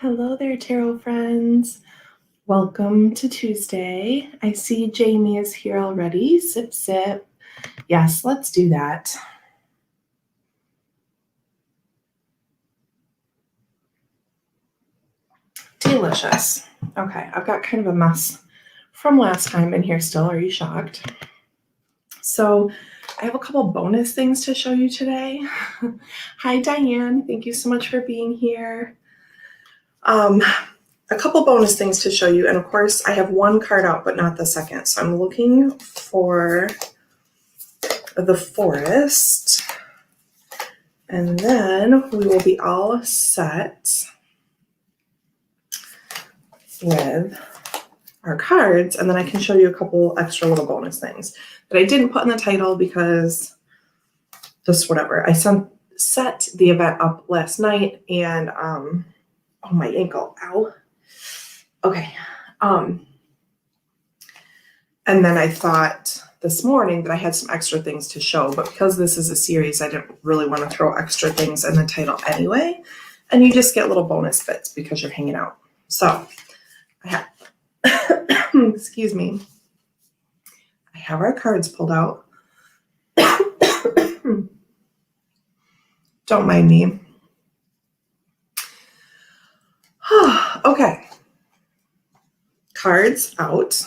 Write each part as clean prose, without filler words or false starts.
Hello there, tarot friends. Welcome to Tuesday. I see Jamie is here already. Sip, sip. Yes, let's do that. Delicious. Okay, I've got kind of a mess from last time in here still. Are you shocked? So I have a couple bonus things to show you today. Hi, Diane. Thank you so much for being here. A couple bonus things to show you. And of course, I have one card out, but not the second. So I'm looking for the forest. And then we will be all set with our cards. And then I can show you a couple extra little bonus things that I didn't put in the title because just whatever. I set the event up last night and, oh, my ankle, ow. Okay. And then I thought this morning that I had some extra things to show, but because this is a series, I didn't really want to throw extra things in the title anyway. And you just get little bonus bits because you're hanging out. So I have, excuse me. I have our cards pulled out. Don't mind me. Okay. Cards out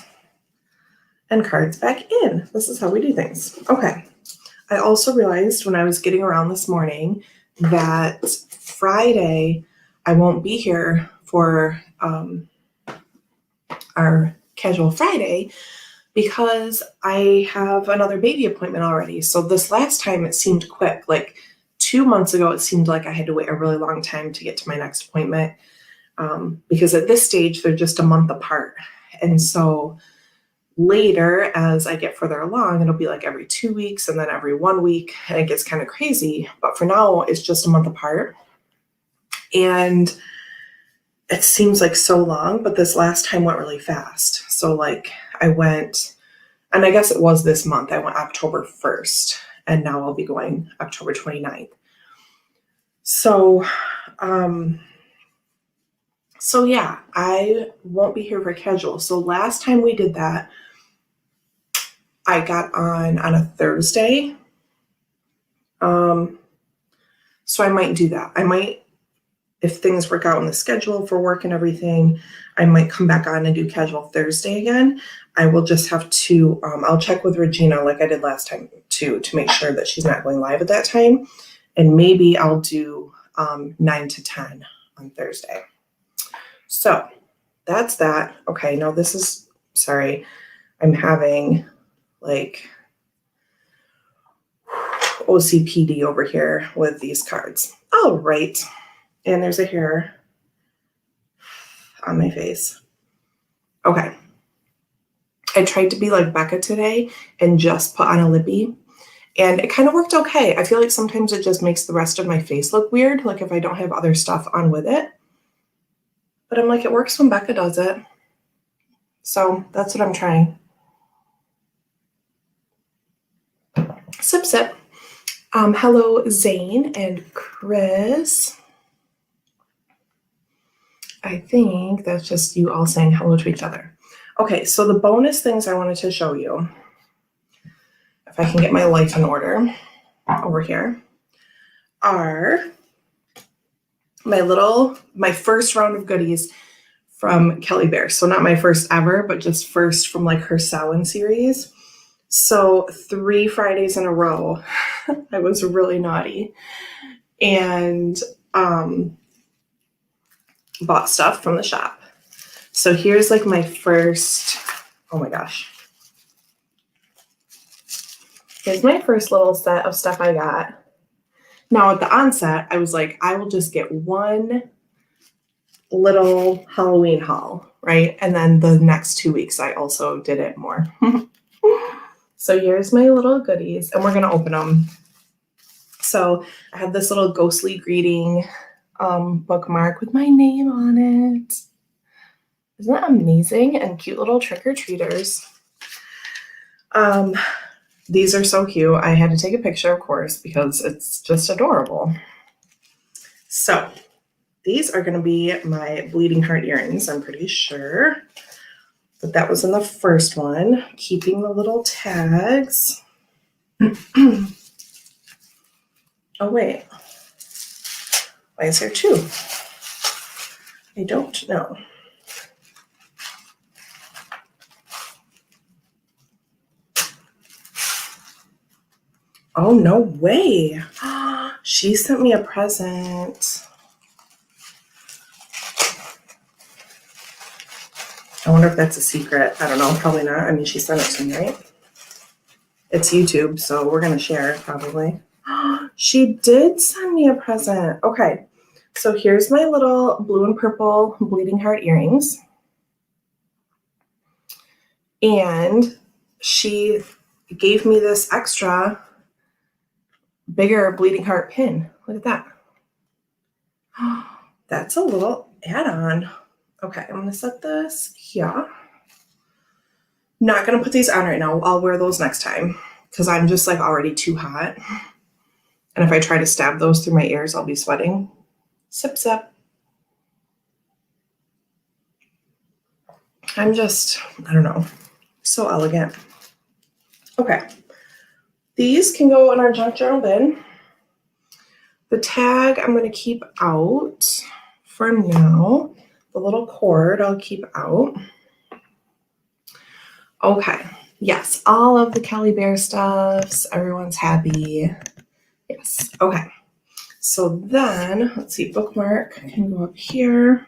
and cards back in. This is how we do things. Okay. I also realized when I was getting around this morning that Friday I won't be here for our casual Friday because I have another baby appointment already. So this last time it seemed quick. Like 2 months ago, it seemed like I had to wait a really long time to get to my next appointment because at this stage, they're just a month apart. And so later, as I get further along, it'll be like every 2 weeks and then every 1 week, and it gets kind of crazy. But for now, it's just a month apart. And it seems like so long, but this last time went really fast. So like I went, and I guess it was this month, I went October 1st, and now I'll be going October 29th. So, yeah, I won't be here for casual. So last time we did that, I got on a Thursday. So I might do that. I might, if things work out in the schedule for work and everything, I might come back on and do casual Thursday again. I will just have to, I'll check with Regina like I did last time too, to make sure that she's not going live at that time. And maybe I'll do 9 to 10 on Thursday. So that's that. Okay, no, this is, sorry, I'm having like OCPD over here with these cards. All right. And there's a hair on my face. Okay. I tried to be like Becca today and just put on a lippy. And it kind of worked okay. I feel like sometimes it just makes the rest of my face look weird, like if I don't have other stuff on with it. But I'm like, it works when Becca does it. So that's what I'm trying. Sip, sip. Hello, Zane and Chris. I think that's just you all saying hello to each other. Okay, so the bonus things I wanted to show you, if I can get my life in order over here, are my first round of goodies from Kelly Bear. So not my first ever, but just first from like her Samhain series. So 3 Fridays in a row, I was really naughty and bought stuff from the shop. So here's like my first, oh my gosh. Here's my first little set of stuff I got. Now at the onset, I was like, I will just get one little Halloween haul, right? And then the next 2 weeks, I also did it more. So here's my little goodies, and we're going to open them. So I have this little ghostly greeting bookmark with my name on it. Isn't that amazing? And cute little trick-or-treaters. These are so cute. I had to take a picture, of course, because it's just adorable. So these are going to be my bleeding heart earrings, I'm pretty sure. But that was in the first one. Keeping the little tags. Oh, wait. Why is there two? I don't know. Oh, no way. She sent me a present. I wonder if that's a secret. I don't know. Probably not. I mean, she sent it to me, right? It's YouTube, so we're going to share probably. She did send me a present. Okay. So here's my little blue and purple bleeding heart earrings. And she gave me this extra bigger bleeding heart pin. Look at that. That's a little add-on. Okay, I'm going to set this here. Not going to put these on right now. I'll wear those next time because I'm just like already too hot. And if I try to stab those through my ears, I'll be sweating. Sip, sip. I'm just, I don't know, so elegant. Okay. These can go in our junk journal bin. The tag I'm going to keep out for now. The little cord I'll keep out. Okay. Yes, all of the Kelly Bear stuffs. Everyone's happy. Yes. Okay. So then, let's see, bookmark can go up here.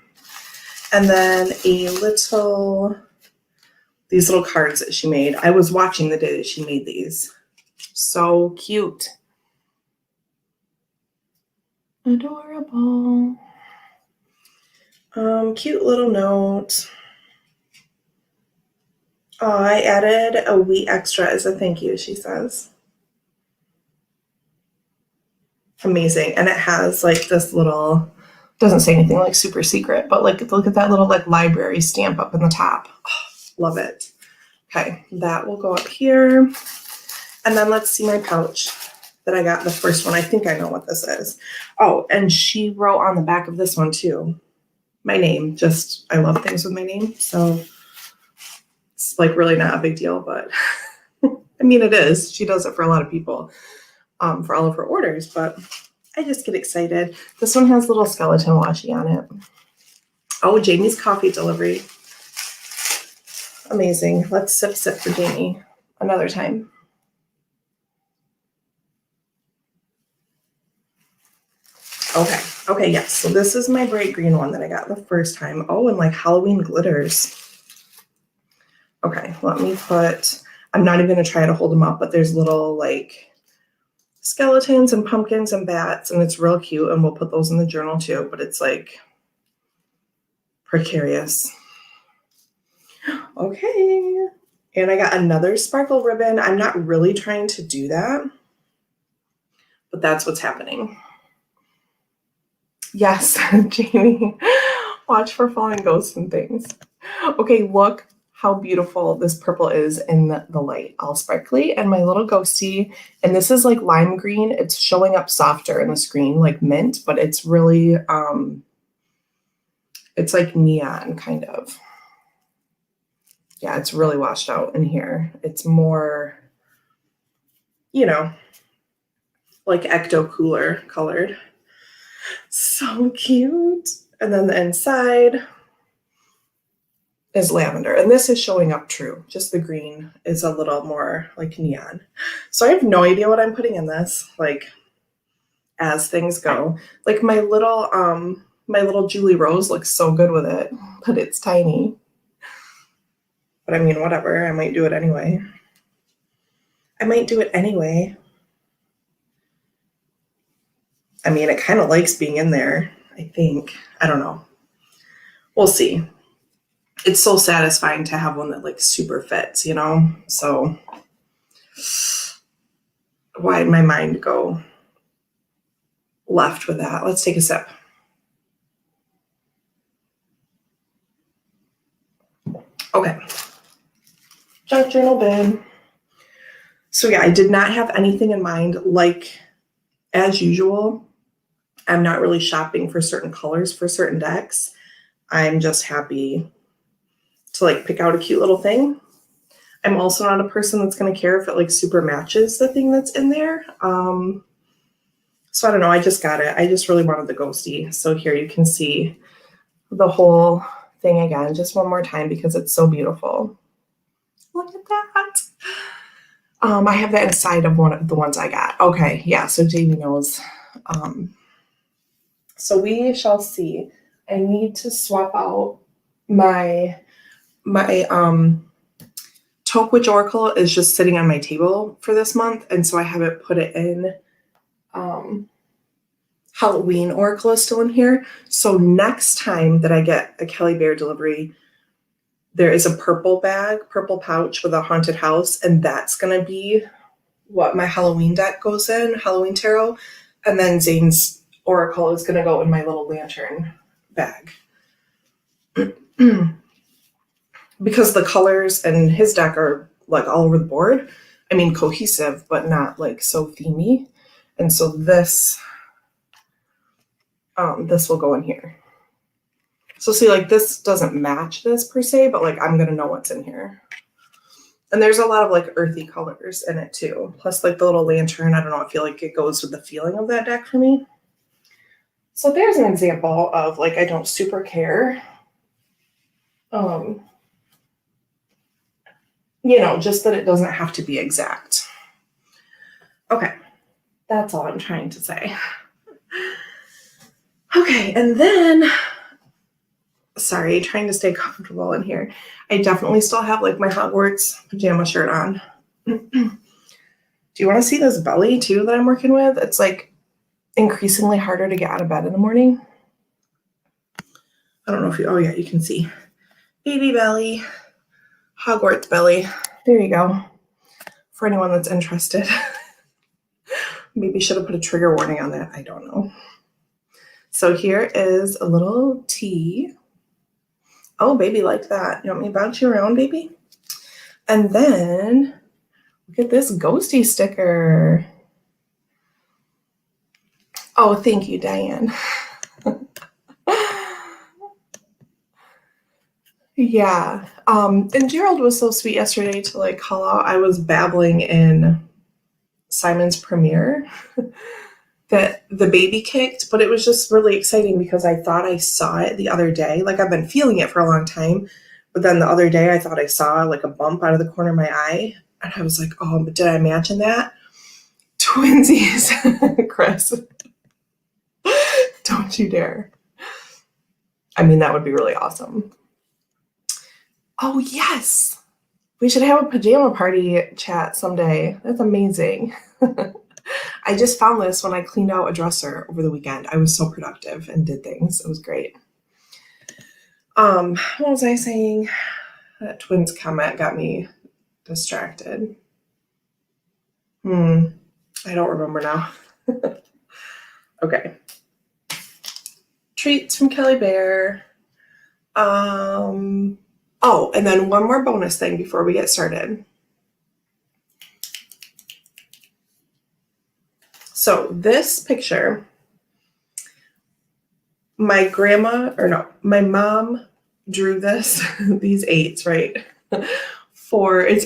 And then these little cards that she made. I was watching the day that she made these. So cute. Adorable. Cute little note. Oh, I added a wheat extra as a thank you, she says. Amazing. And it has like this little, doesn't say anything like super secret, but like look at that little like library stamp up in the top. Oh, love it. Okay, that will go up here. And then let's see my pouch that I got the first one. I think I know what this is. Oh, and she wrote on the back of this one too, my name. Just, I love things with my name. So it's like really not a big deal, but I mean, it is. She does it for a lot of people, for all of her orders, but I just get excited. This one has little skeleton washi on it. Oh, Jamie's coffee delivery. Amazing. Let's sip for Jamie another time. Okay, yes. So this is my bright green one that I got the first time. Oh, and like Halloween glitters. Okay, let me put, I'm not even going to try to hold them up, but there's little like skeletons and pumpkins and bats, and it's real cute, and we'll put those in the journal too, but it's like precarious. Okay, and I got another sparkle ribbon. I'm not really trying to do that, but that's what's happening. Yes, Jamie, watch for falling ghosts and things. Okay, look how beautiful this purple is in the light, all sparkly, and my little ghosty, and this is like lime green. It's showing up softer in the screen, like mint, but it's really, it's like neon kind of. Yeah, it's really washed out in here. It's more, you know, like ecto cooler colored. So cute. And then the inside is lavender, and this is showing up true. Just the green is a little more like neon. So I have no idea what I'm putting in this, like as things go. Like my little Julie Rose looks so good with it, but it's tiny. But I mean, whatever, I might do it anyway. I mean, it kind of likes being in there, I think. I don't know. We'll see. It's so satisfying to have one that like super fits, you know? So why did my mind go left with that? Let's take a sip. Okay. Junk journal bin. So yeah, I did not have anything in mind. Like as usual, I'm not really shopping for certain colors for certain decks. I'm just happy to like pick out a cute little thing. I'm also not a person that's going to care if it like super matches the thing that's in there. So I don't know. I just got it. I just really wanted the ghosty. So here you can see the whole thing again, just one more time because it's so beautiful. Look at that. I have that inside of one of the ones I got. Okay, yeah, so Jamie knows. So we shall see. I need to swap out my Taupe Witch Oracle is just sitting on my table for this month, and so I haven't put it in. Halloween Oracle is still in here. So next time that I get a Kelly Bear delivery, there is a purple pouch with a haunted house, and that's going to be what my Halloween deck goes in, Halloween Tarot. And then Zane's Oracle is going to go in my little lantern bag. Because the colors in his deck are like all over the board. I mean, cohesive, but not like so themey. And so this will go in here. So see, like this doesn't match this per se, but like I'm going to know what's in here. And there's a lot of like earthy colors in it too. Plus like the little lantern, I don't know, I feel like it goes with the feeling of that deck for me. So there's an example of like, I don't super care. You know, just that it doesn't have to be exact. Okay, that's all I'm trying to say. Okay, and then, sorry, trying to stay comfortable in here. I definitely still have like my Hogwarts pajama shirt on. Do you want to see this belly too that I'm working with? It's like increasingly harder to get out of bed in the morning. I don't know if you, oh yeah, you can see. Baby belly, Hogwarts belly. There you go. For anyone that's interested. Maybe should have put a trigger warning on that. I don't know. So here is a little tea. Oh, baby liked that. You want me to bounce you around, baby? And then look at this ghosty sticker. Oh, thank you, Diane. Yeah. And Gerald was so sweet yesterday to like call out. I was babbling in Simon's premiere that the baby kicked, but it was just really exciting because I thought I saw it the other day. Like I've been feeling it for a long time, but then the other day I thought I saw like a bump out of the corner of my eye. And I was like, oh, but did I imagine that? Twinsies, Chris. Don't you dare. I mean, that would be really awesome. Oh, yes. We should have a pajama party chat someday. That's amazing. I just found this when I cleaned out a dresser over the weekend. I was so productive and did things. It was great. What was I saying? That twins comment got me distracted. I don't remember now. Okay. Treats from Kelly Bear. Oh, and then one more bonus thing before we get started. So this picture, my mom drew this, these 8s, right?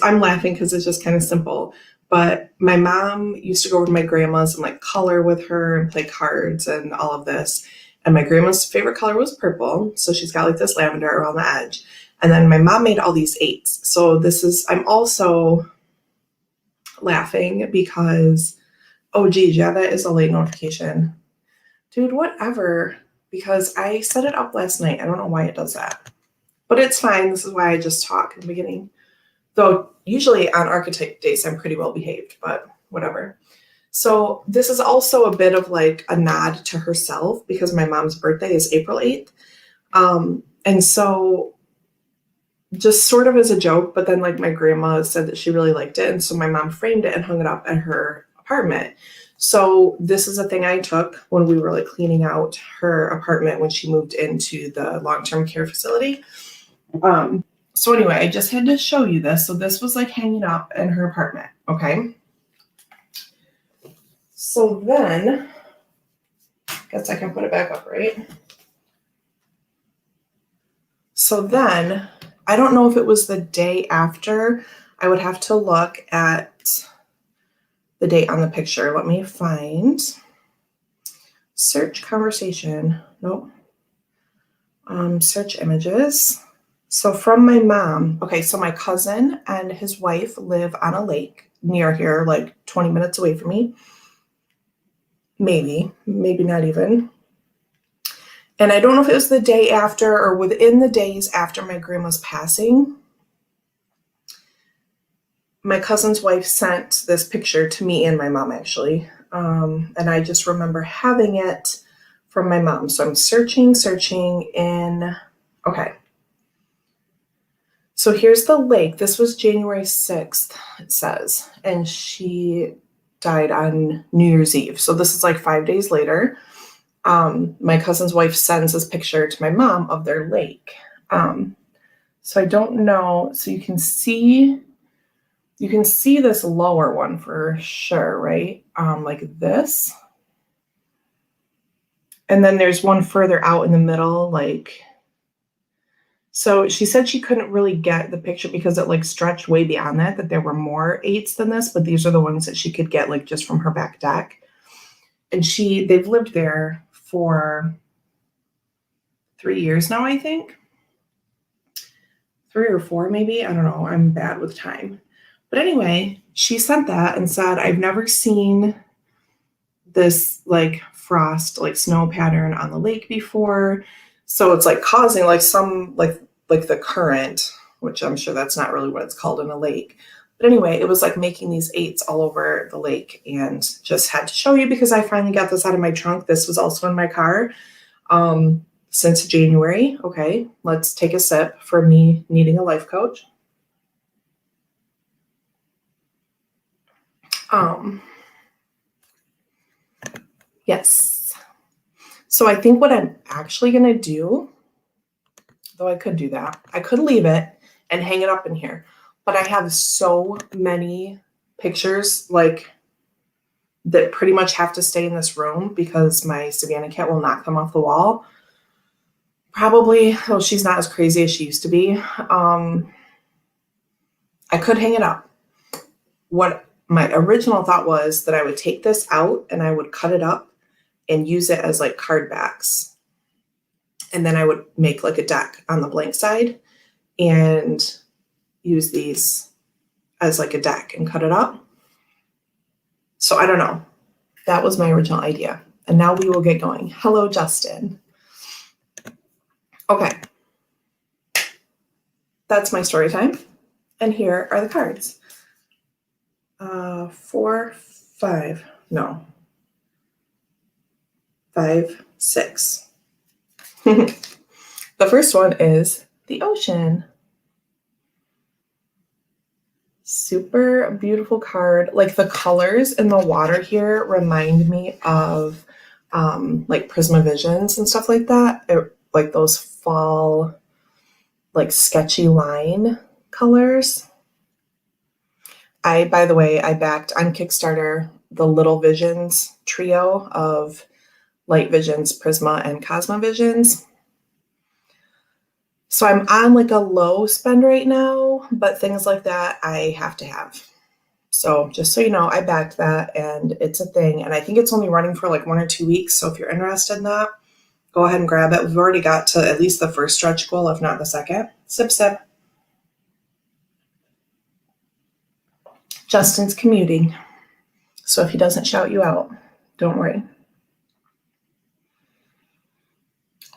I'm laughing because it's just kind of simple, but my mom used to go over to my grandma's and like color with her and play cards and all of this. And my grandma's favorite color was purple. So she's got like this lavender around the edge. And then my mom made all these 8s. So I'm also laughing because, oh geez, yeah, that is a late notification. Dude, whatever, because I set it up last night. I don't know why it does that, but it's fine. This is why I just talk in the beginning. Though usually on Archetype days, I'm pretty well behaved, but whatever. So this is also a bit of like a nod to herself because my mom's birthday is April 8th. And so just sort of as a joke, but then like my grandma said that she really liked it. And so my mom framed it and hung it up at her apartment. So this is a thing I took when we were like cleaning out her apartment when she moved into the long-term care facility. So anyway, I just had to show you this. So this was like hanging up in her apartment. Okay. So then Guess I can put it back up, right? So then, I don't know if it was the day after. I would have to look at the date on the picture. Let me find. Search conversation. Nope. Search images. So from my mom. Okay, so my cousin and his wife live on a lake near here, like 20 minutes away from me. Maybe not even. And I don't know if it was the day after or within the days after my grandma's passing. My cousin's wife sent this picture to me and my mom, actually. And I just remember having it from my mom. So I'm searching in, okay. So here's the lake. This was January 6th, it says. And she died on New Year's Eve. So this is like 5 days later. My cousin's wife sends this picture to my mom of their lake. So I don't know. So you can see this lower one for sure, right? Like this. And then there's one further out in the middle, like, so she said she couldn't really get the picture because it like stretched way beyond that there were more 8s than this, but these are the ones that she could get like just from her back deck. And they've lived there for 3 years now, I think. 3 or 4 maybe, I don't know, I'm bad with time. But anyway, she sent that and said, I've never seen this like frost, like snow pattern on the lake before. So it's like causing like some like the current, which I'm sure that's not really what it's called in a lake. But anyway, it was like making these 8s all over the lake, and just had to show you because I finally got this out of my trunk. This was also in my car since January. Okay, let's take a sip for me needing a life coach. Yes. So I think what I'm actually going to do, though I could do that, I could leave it and hang it up in here. But I have so many pictures like that pretty much have to stay in this room because my Savannah cat will knock them off the wall. Probably, well, she's not as crazy as she used to be. I could hang it up. What my original thought was that I would take this out and I would cut it up and use it as like card backs. And then I would make like a deck on the blank side and use these as like a deck and cut it up. So I don't know. That was my original idea. And now we will get going. Hello, Justin. Okay. That's my story time. And here are the cards. 4, 5, no. 5, 6. The first one is the ocean. Super beautiful card. Like the colors in the water here remind me of like Prismavisions and stuff like that. Like those fall, like sketchy line colors. By the way, I backed on Kickstarter the Little Visions trio of Light Visions, Prisma, and Cosmovisions. So I'm on like a low spend right now, but things like that I have to have. So just so you know, I backed that and it's a thing. And I think it's only running for like 1 or 2 weeks. So if you're interested in that, go ahead and grab it. We've already got to at least the first stretch goal, if not the second. Sip, sip. Justin's commuting. So if he doesn't shout you out, don't worry.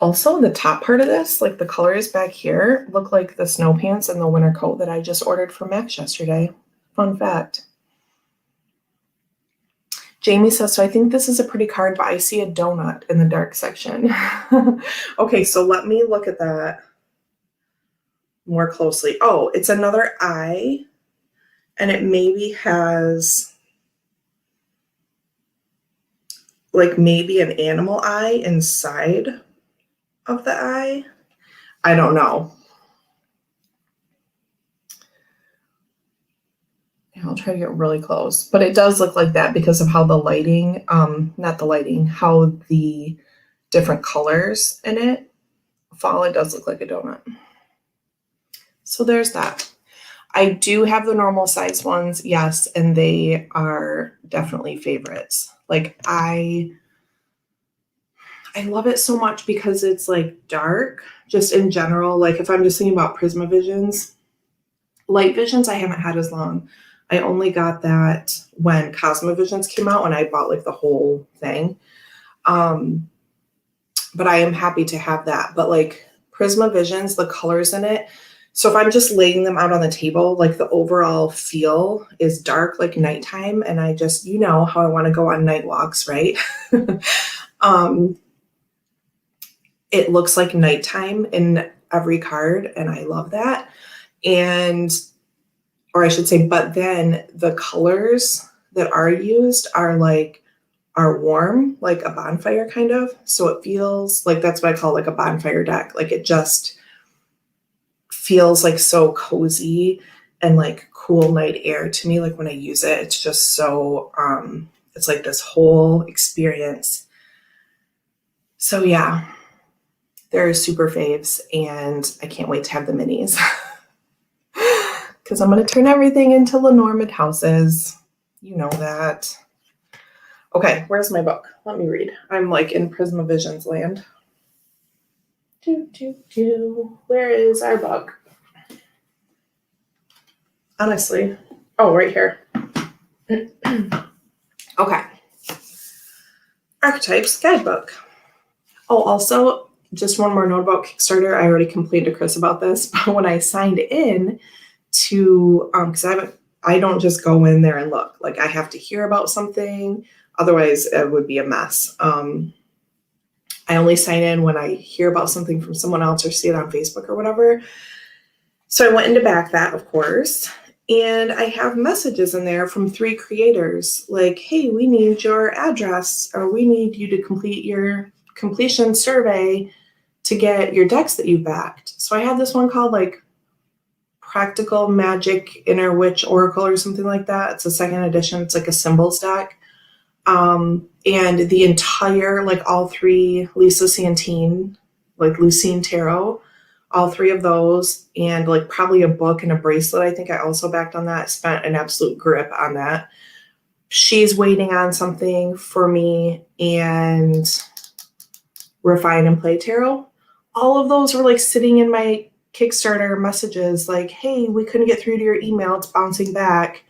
Also, the top part of this, like the colors back here, look like the snow pants and the winter coat that I just ordered from Max yesterday. Fun fact. Jamie says, so I think this is a pretty card, but I see a donut in the dark section. Okay, so let me look at that more closely. Oh, it's another eye, and it maybe has like maybe an animal eye inside of the eye. I don't know. I'll try to get really close, but it does look like that because of how the lighting, not the lighting, how the different colors in it fall. It does look like a donut. So there's that. I do have the normal size ones, yes, and they are definitely favorites. Like I love it so much because it's like dark, just in general. Like if I'm just thinking about Prisma Visions, Light Visions I haven't had as long. I only got that when Cosmo Visions came out and I bought like the whole thing. But I am happy to have that. But like Prisma Visions, the colors in it. So if I'm just laying them out on the table, like the overall feel is dark, like nighttime. And I just, you know how I want to go on night walks, right? It looks like nighttime in every card. And I love that. Or I should say, but then the colors that are used are warm, like a bonfire kind of. So it feels like, that's what I call like a bonfire deck. Like it just feels like so cozy and like cool night air to me. Like when I use it, it's just so, it's like this whole experience. So yeah, they're super faves and I can't wait to have the minis. Because I'm going to turn everything into Lenormand houses. You know that. Okay, where's my book? Let me read. I'm like in Prisma Visions land. Where is our book? Honestly. Oh, right here. Okay. Archetypes Guidebook. Oh, also, just one more note about Kickstarter. I already complained to Chris about this, but when I signed in to, because I don't just go in there and look. Like I have to hear about something. Otherwise, it would be a mess. I only sign in when I hear about something from someone else or see it on Facebook or whatever. So I went in to back that, of course. And I have messages in there from 3 creators like, hey, we need your address or we need you to complete your completion survey to get your decks that you backed. So I have this one called like Practical Magic Inner Witch Oracle or something like that. It's a 2nd edition. It's like a symbols deck. And the entire, like all 3 Lisa Santine, like Lucine Tarot, all 3 of those, and like probably a book and a bracelet. I think I also backed on that, spent an absolute grip on that. She's waiting on something for me, and Refine and Play Tarot. All of those were like sitting in my Kickstarter messages like, hey, we couldn't get through to your email. It's bouncing back.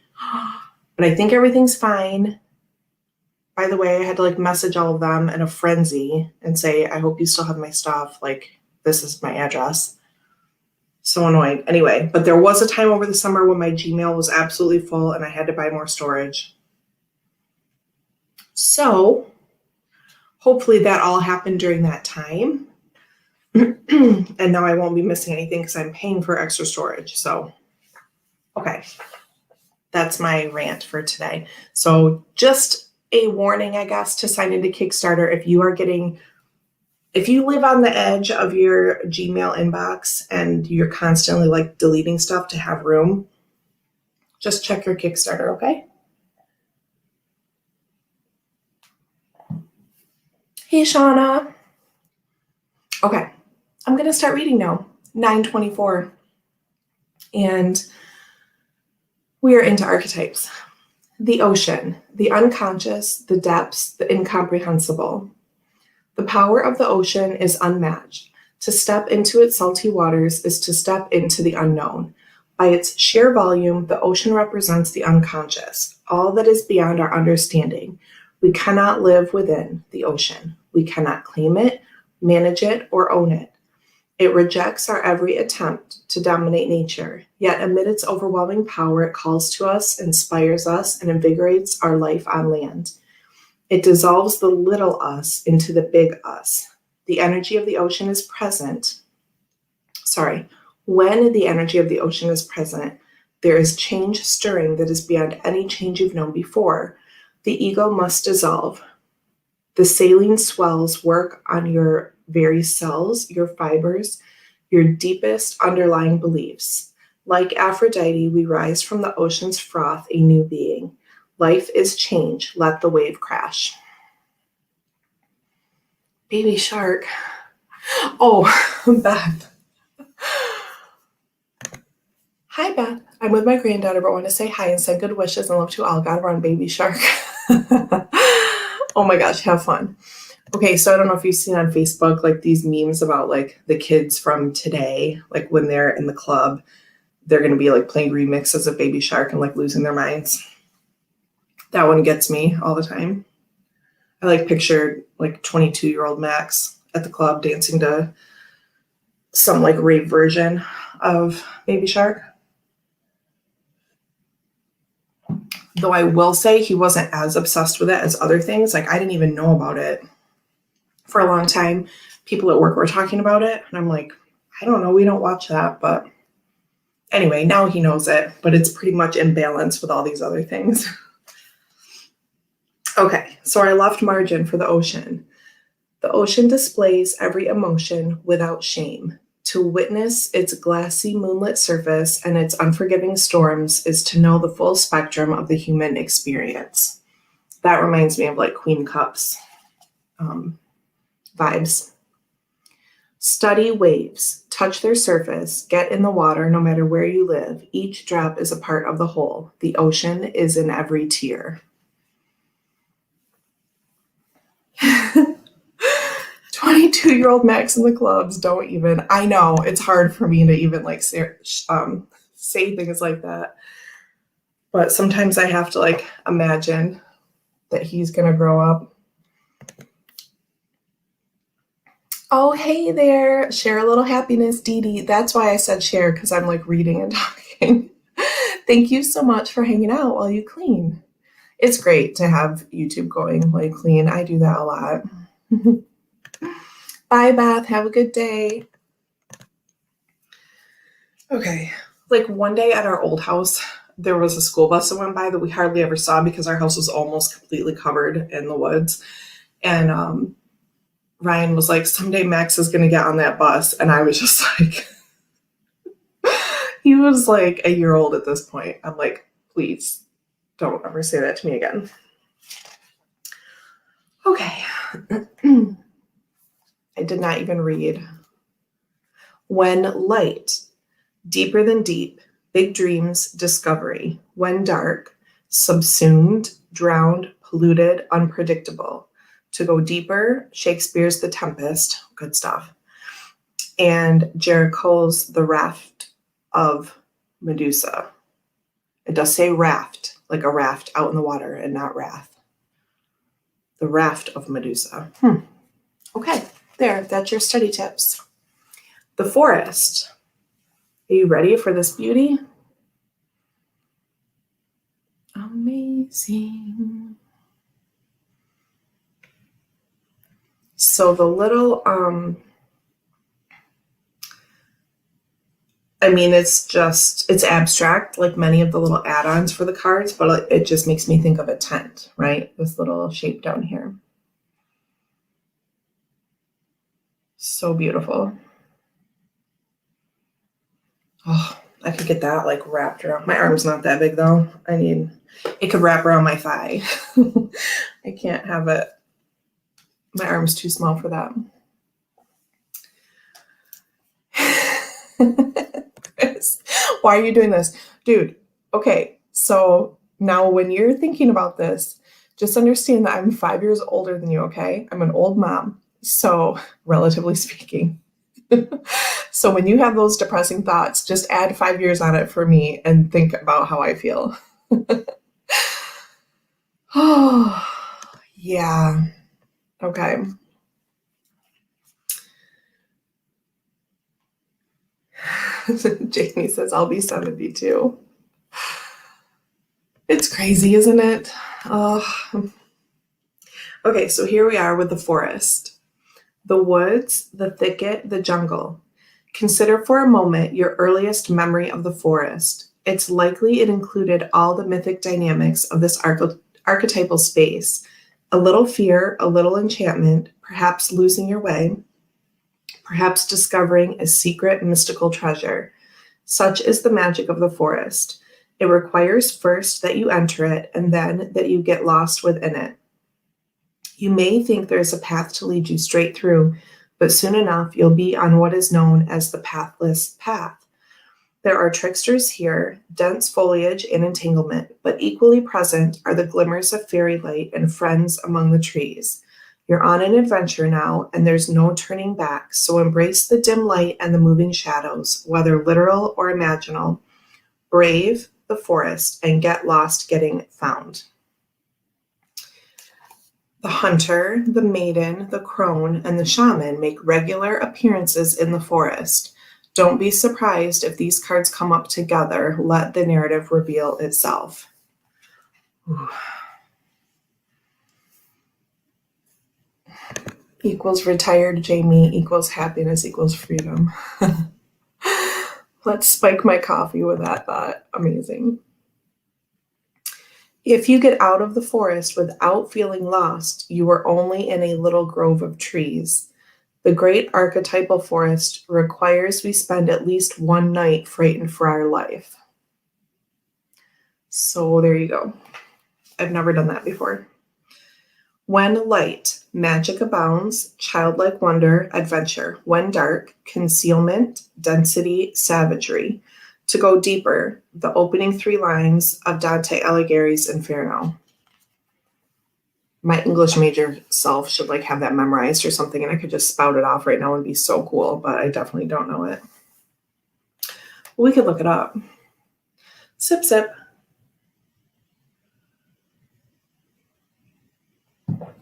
But I think everything's fine. By the way, I had to like message all of them in a frenzy and say, I hope you still have my stuff. Like, this is my address. So annoying. Anyway, but there was a time over the summer when my Gmail was absolutely full and I had to buy more storage. So hopefully that all happened during that time. And now I won't be missing anything because I'm paying for extra storage. So, okay. That's my rant for today. So just a warning, I guess, to sign into Kickstarter. If you live on the edge of your Gmail inbox and you're constantly like deleting stuff to have room, just check your Kickstarter, okay? Hey, Shauna. Okay, I'm going to start reading now, 9:24. And we are into archetypes. The ocean, the unconscious, the depths, the incomprehensible. The power of the ocean is unmatched. To step into its salty waters is to step into the unknown. By its sheer volume, the ocean represents the unconscious, all that is beyond our understanding. We cannot live within the ocean. We cannot claim it, manage it, or own it. It rejects our every attempt to dominate nature, yet amid its overwhelming power, it calls to us, inspires us, and invigorates our life on land. It dissolves the little us into the big us. The energy of the ocean is present. When the energy of the ocean is present, there is change stirring that is beyond any change you've known before. The ego must dissolve. The saline swells work on your very cells, your fibers, your deepest underlying beliefs. Like Aphrodite, we rise from the ocean's froth, a new being. Life is change. Let the wave crash. Baby shark. Oh, Beth. Hi, Beth. I'm with my granddaughter, but want to say hi and send good wishes and love to all. Got around baby shark. Oh my gosh, have fun. Okay, so I don't know if you've seen on Facebook like these memes about like the kids from today, like when they're in the club, they're going to be like playing remixes of Baby Shark and like losing their minds. That one gets me all the time. I like pictured like 22-year-old Max at the club dancing to some like rave version of Baby Shark. Though I will say he wasn't as obsessed with it as other things. Like I didn't even know about it for a long time. People at work were talking about it, and I'm like, I don't know, we don't watch that. But anyway, now he knows it, but it's pretty much in balance with all these other things. Okay, so our left margin for the ocean. The ocean displays every emotion without shame. To witness its glassy moonlit surface and its unforgiving storms is to know the full spectrum of the human experience. That reminds me of like Queen Cups vibes. Study waves, touch their surface, get in the water no matter where you live. Each drop is a part of the whole. The ocean is in every tear. 22-year-old Max in the clubs, don't even. I know it's hard for me to even like say things like that. But sometimes I have to like imagine that he's going to grow up. Oh, hey there. Share a little happiness, Dee Dee. That's why I said share, because I'm like reading and talking. Thank you so much for hanging out while you clean. It's great to have YouTube going while you clean. I do that a lot. Bye, Beth. Have a good day. Okay. Like one day at our old house, there was a school bus that went by that we hardly ever saw because our house was almost completely covered in the woods. And Ryan was like, someday Max is going to get on that bus. And I was just like, he was like a year old at this point. I'm like, please don't ever say that to me again. Okay. I did not even read. When light, deeper than deep, big dreams, discovery. When dark, subsumed, drowned, polluted, unpredictable. To go deeper, Shakespeare's The Tempest, good stuff. And Jericho's The Raft of Medusa. It does say raft, like a raft out in the water and not wrath. The Raft of Medusa. Okay, there, that's your study tips. The forest. Are you ready for this beauty? Amazing. So the little, it's abstract, like many of the little add-ons for the cards, but it just makes me think of a tent, right? This little shape down here. So beautiful. Oh, I could get that like wrapped around. My arm's not that big though. It could wrap around my thigh. I can't have it. My arm's too small for that. Why are you doing this? Dude, okay, so now when you're thinking about this, just understand that I'm 5 years older than you, okay? I'm an old mom, so relatively speaking. So when you have those depressing thoughts, just add 5 years on it for me and think about how I feel. Oh, yeah. Okay. Jamie says, I'll be 72. It's crazy, isn't it? Okay, so here we are with the forest. The woods, the thicket, the jungle. Consider for a moment your earliest memory of the forest. It's likely it included all the mythic dynamics of this archetypal space. A little fear, a little enchantment, perhaps losing your way, perhaps discovering a secret mystical treasure. Such is the magic of the forest. It requires first that you enter it and then that you get lost within it. You may think there's a path to lead you straight through, but soon enough you'll be on what is known as the pathless path. There are tricksters here, dense foliage and entanglement, but equally present are the glimmers of fairy light and friends among the trees. You're on an adventure now, and there's no turning back, so embrace the dim light and the moving shadows, whether literal or imaginal. Brave the forest and get lost getting found. The hunter, the maiden, the crone, and the shaman make regular appearances in the forest. Don't be surprised if these cards come up together. Let the narrative reveal itself. Ooh. Equals retired Jamie equals happiness equals freedom. Let's spike my coffee with that thought. Amazing. If you get out of the forest without feeling lost, you are only in a little grove of trees. The great archetypal forest requires we spend at least one night frightened for our life. So there you go. I've never done that before. When light, magic abounds, childlike wonder, adventure. When dark, concealment, density, savagery. To go deeper, the opening 3 lines of Dante Alighieri's Inferno. My English major self should have that memorized or something, and I could just spout it off right now and be so cool, but I definitely don't know it. We could look it up. Sip, sip.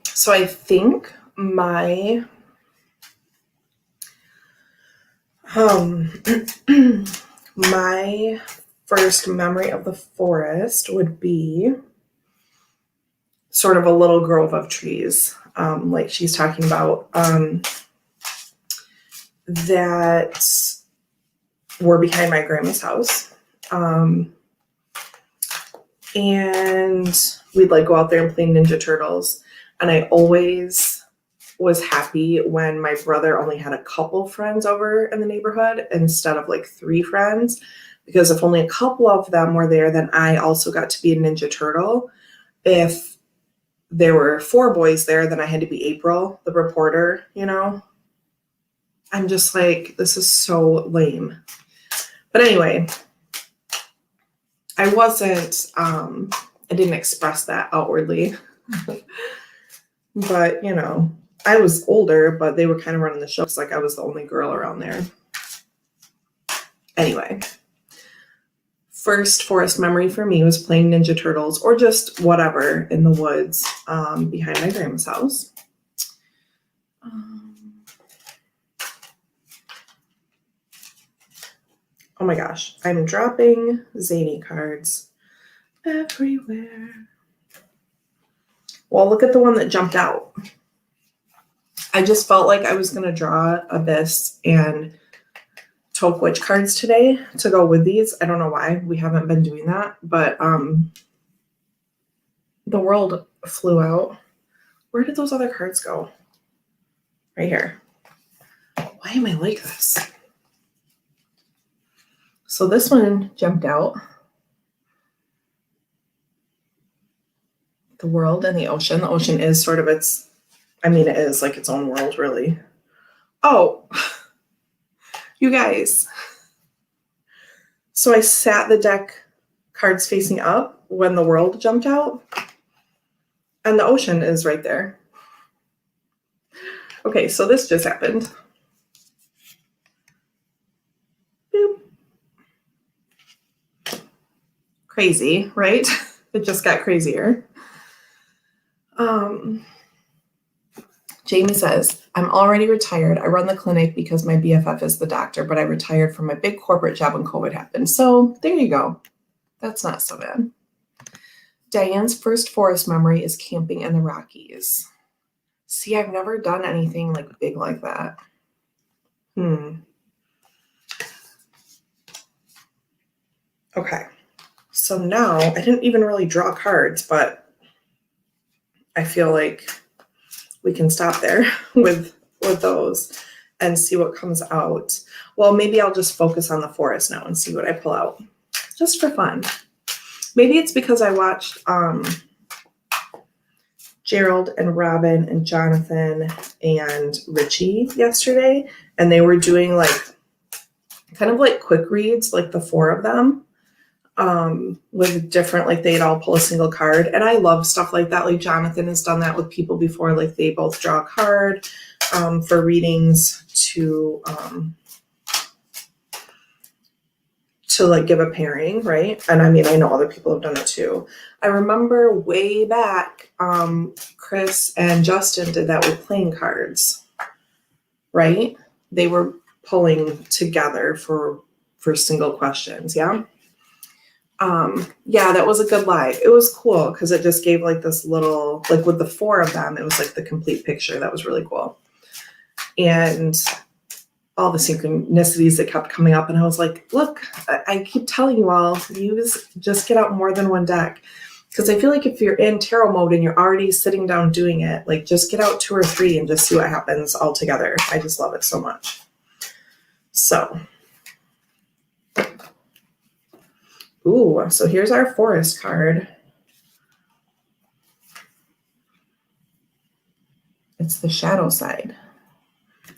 So I think my my first memory of the forest would be sort of a little grove of trees, like she's talking about, that were behind my grandma's house. And we'd go out there and play Ninja Turtles. And I always was happy when my brother only had a couple friends over in the neighborhood instead of 3 friends, because if only a couple of them were there, then I also got to be a Ninja Turtle. If there were 4 boys there, then I had to be April, the reporter, I'm just this is so lame. But anyway, I didn't express that outwardly. But, I was older, but they were kind of running the show. It's I was the only girl around there. Anyway, first forest memory for me was playing Ninja Turtles or just whatever in the woods behind my grandma's house. Oh my gosh, I'm dropping zany cards everywhere. Well, look at the one that jumped out. I just felt like I was going to draw Abyss and Taupe Witch cards today to go with these. I don't know why. We haven't been doing that, but the world flew out. Where did those other cards go? Right here. Why am I like this? So this one jumped out. The world and the ocean. The ocean is sort of it is its own world, really. Oh, you guys. So I sat the deck cards facing up when the world jumped out, and the ocean is right there. Okay, so this just happened. Boop. Crazy, right? It just got crazier. Jamie says, I'm already retired. I run the clinic because my BFF is the doctor, but I retired from my big corporate job when COVID happened. So there you go. That's not so bad. Diane's first forest memory is camping in the Rockies. See, I've never done anything big like that. Okay. So now I didn't even really draw cards, but I feel like we can stop there with those. and see what comes out. Well, maybe I'll just focus on the forest now and see what I pull out, just for fun. Maybe it's because I watched Gerald and Robin and Jonathan and Richie yesterday, and they were doing like kind of like quick reads, like the four of them, with different, like they'd all pull a single card. And I love stuff like that. Like Jonathan has done that with people before, like they both draw a card for readings to like give a pairing, right? And I mean, I know other people have done it too. I remember way back, Chris and Justin did that with playing cards, right? They were pulling together for single questions. Yeah. Yeah, that was a good live. It was cool because it just gave like this little, like with the four of them, it was like the complete picture. That was really cool. And all the synchronicities that kept coming up. And I was like, look, I keep telling you all, just get out more than one deck. Because I feel like if you're in tarot mode and you're already sitting down doing it, like just get out 2 or 3 and just see what happens all together. I just love it so much. So, ooh, so here's our forest card. It's the shadow side.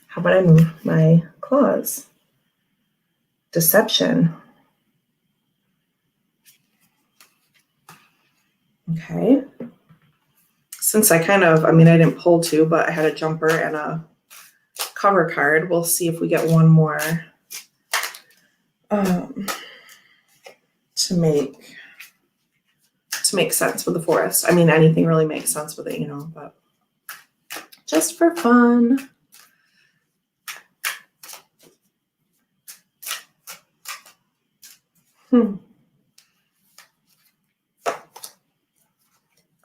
How about I move my claws? Deception. Okay. Since I didn't pull 2, but I had a jumper and a cover card. We'll see if we get one more to make sense with the forest. I mean, anything really makes sense with it, but just for fun.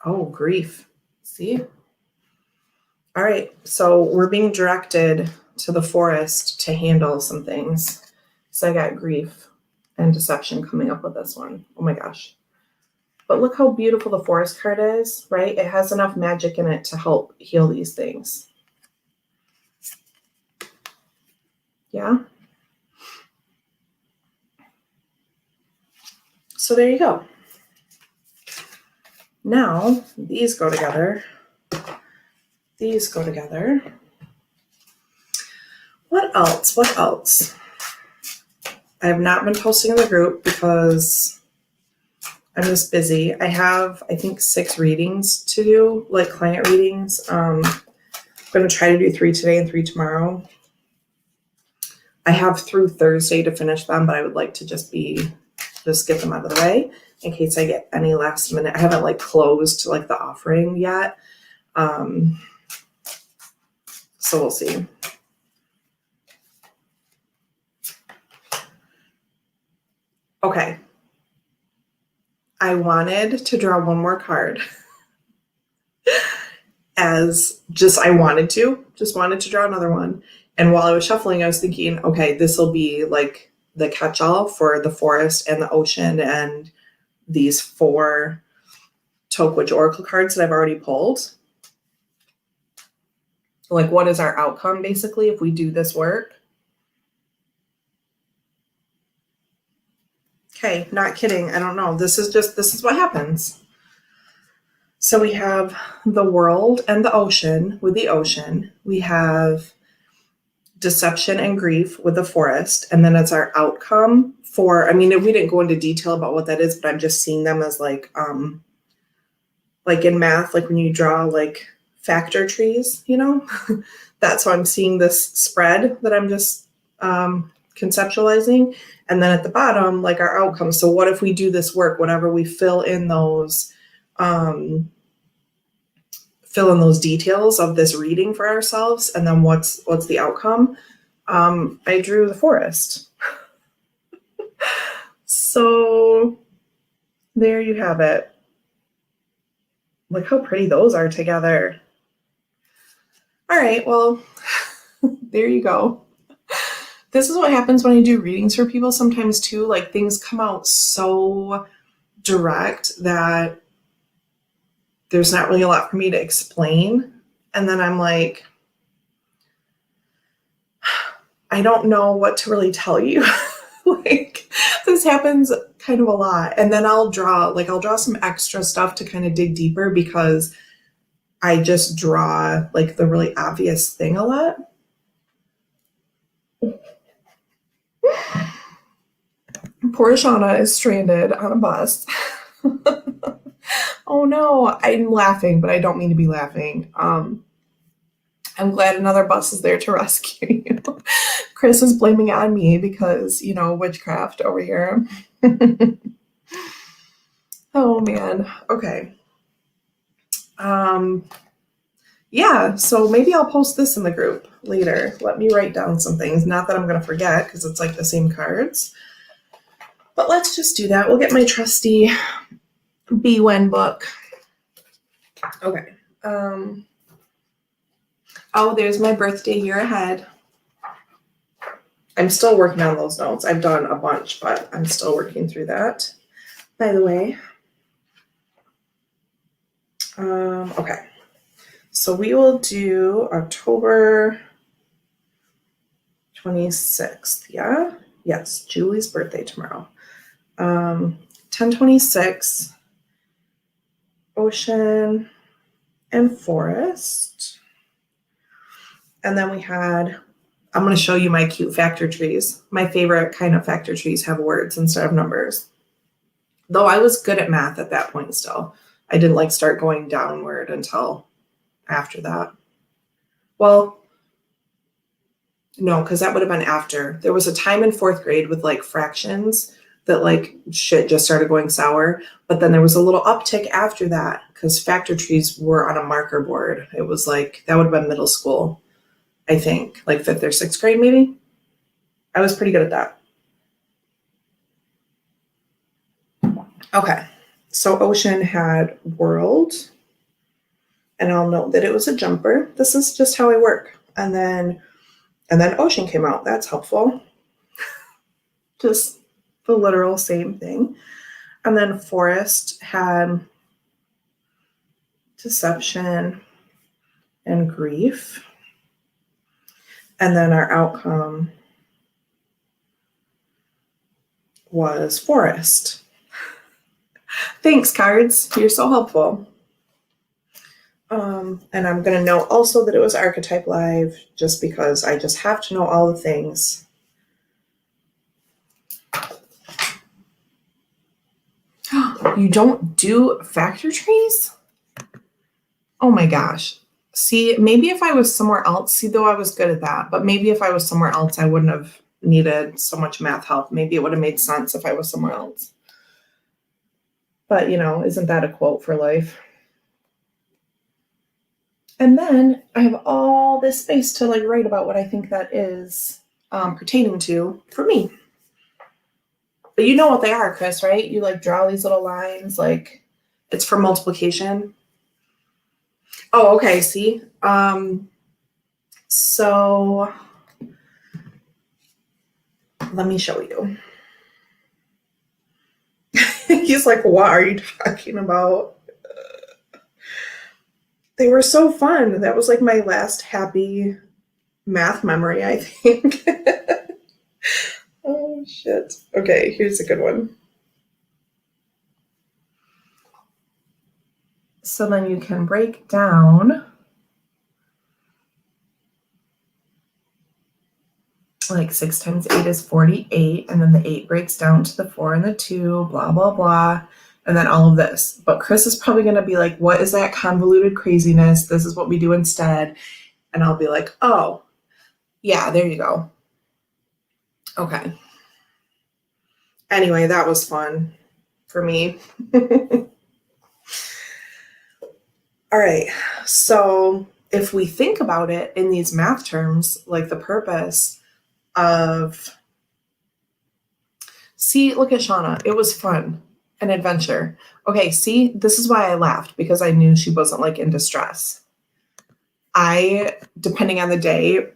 Oh, grief. See? All right. So we're being directed to the forest to handle some things. So I got grief and deception coming up with this one. Oh my gosh. But look how beautiful the forest card is, right? It has enough magic in it to help heal these things. Yeah. So there you go. Now, these go together. These go together. What else? What else? I have not been posting in the group because I'm just busy. I have, I think, 6 readings to do, like client readings. I'm going to try to do 3 today and 3 tomorrow. I have through Thursday to finish them, but I would like to just get them out of the way in case I get any last minute. I haven't like closed like the offering yet. So we'll see. Okay. I wanted to draw one more card I wanted to draw another one. And while I was shuffling, I was thinking, okay, this will be like the catch-all for the forest and the ocean and these 4 Tokwitch Oracle cards that I've already pulled. Like, what is our outcome, basically, if we do this work? Okay, not kidding. I don't know. This is what happens. So we have the world and the ocean with the ocean. We have deception and grief with the forest. And then it's our outcome for, we didn't go into detail about what that is, but I'm just seeing them as like in math, like when you draw like factor trees, that's how I'm seeing this spread that I'm just conceptualizing. And then at the bottom, like our outcome. So what if we do this work, whatever we fill in those details of this reading for ourselves, and then what's the outcome? I drew the forest. So there you have it. Look how pretty those are together. All right, well, there you go. This is what happens when I do readings for people sometimes too. Like, things come out so direct that there's not really a lot for me to explain. And then I'm like, I don't know what to really tell you. Like, this happens kind of a lot. And then I'll draw some extra stuff to kind of dig deeper because I just draw like the really obvious thing a lot. Poor Shauna is stranded on a bus. Oh no, I'm laughing, but I don't mean to be laughing. I'm glad another bus is there to rescue you. Chris is blaming it on me because, witchcraft over here. Oh man. Okay. Yeah, so maybe I'll post this in the group later. Let me write down some things. Not that I'm going to forget because it's like the same cards. But let's just do that. We'll get my trusty BWEN book. Okay. Oh, there's my birthday year ahead. I'm still working on those notes. I've done a bunch, but I'm still working through that, by the way. Okay. So we will do October 26th. Yeah? Yes, Julie's birthday tomorrow. 10/26, ocean and forest. And then we had, I'm going to show you my cute factor trees. My favorite kind of factor trees have words instead of numbers. Though I was good at math at that point still. I didn't start going downward until after that. Well, no, because that would have been after. There was a time in 4th grade with fractions that shit just started going sour. But then there was a little uptick after that because factor trees were on a marker board. It was that would have been middle school, I think, 5th or 6th grade maybe. I was pretty good at that. Okay, so ocean had world, and I'll note that it was a jumper. This is just how I work. And then ocean came out. That's helpful. Just the literal same thing. And then forest had deception and grief. And then our outcome was forest. Thanks, cards. You're so helpful. And I'm going to note also that it was Archetype Live just because I just have to know all the things. You don't do factor trees? Oh my gosh. See, maybe if I was somewhere else, though I was good at that, but maybe if I was somewhere else, I wouldn't have needed so much math help. Maybe it would have made sense if I was somewhere else. But, isn't that a quote for life? And then I have all this space to write about what I think that is pertaining to for me. But you know what they are, Chris, right? You draw these little lines, it's for multiplication. Oh, okay, see? So let me show you. He's like, what are you talking about? They were so fun. That was my last happy math memory, I think. Oh, shit. Okay, here's a good one. So then you can break down 6 times 8 is 48, and then the 8 breaks down to the 4 and the 2, blah, blah, blah, and then all of this. But Chris is probably going to be like, what is that convoluted craziness? This is what we do instead. And I'll be like, oh, yeah, there you go. Okay. Anyway, that was fun for me. All right. So if we think about it in these math terms, the purpose of, see, look at Shauna. It was fun, an adventure. Okay, see, this is why I laughed, because I knew she wasn't in distress. Depending on the day,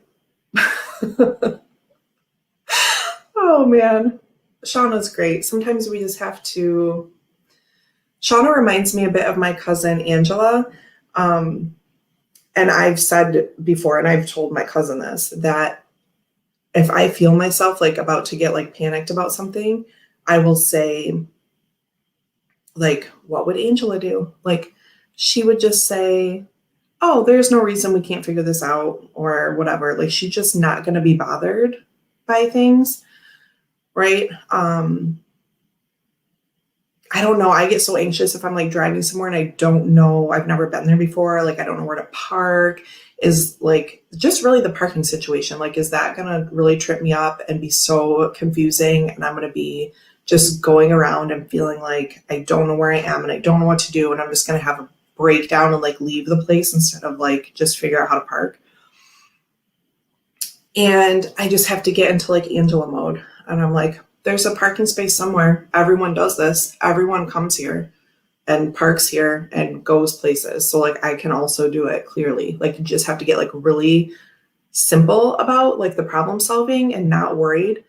oh man, Shauna's great. Sometimes we just have to, Shauna reminds me a bit of my cousin Angela. And I've said before, and I've told my cousin this, that if I feel myself like about to get like panicked about something, I will say, like, what would Angela do? Like, she would just say, oh, there's no reason we can't figure this out or whatever. Like, she's just not going to be bothered by things, right? I don't know. I get so anxious if I'm like driving somewhere and I don't know, I've never been there before. Like, I don't know where to park. Is like just really the parking situation. Like, is that going to really trip me up and be so confusing? And I'm going to be just going around and feeling like I don't know where I am and I don't know what to do. And I'm just going to have a breakdown and like leave the place instead of like just figure out how to park. And I just have to get into like Angela mode. And I'm like, there's a parking space somewhere. Everyone does this. Everyone comes here and parks here and goes places. So like I can also do it clearly. Like you just have to get like really simple about like the problem solving and not worried.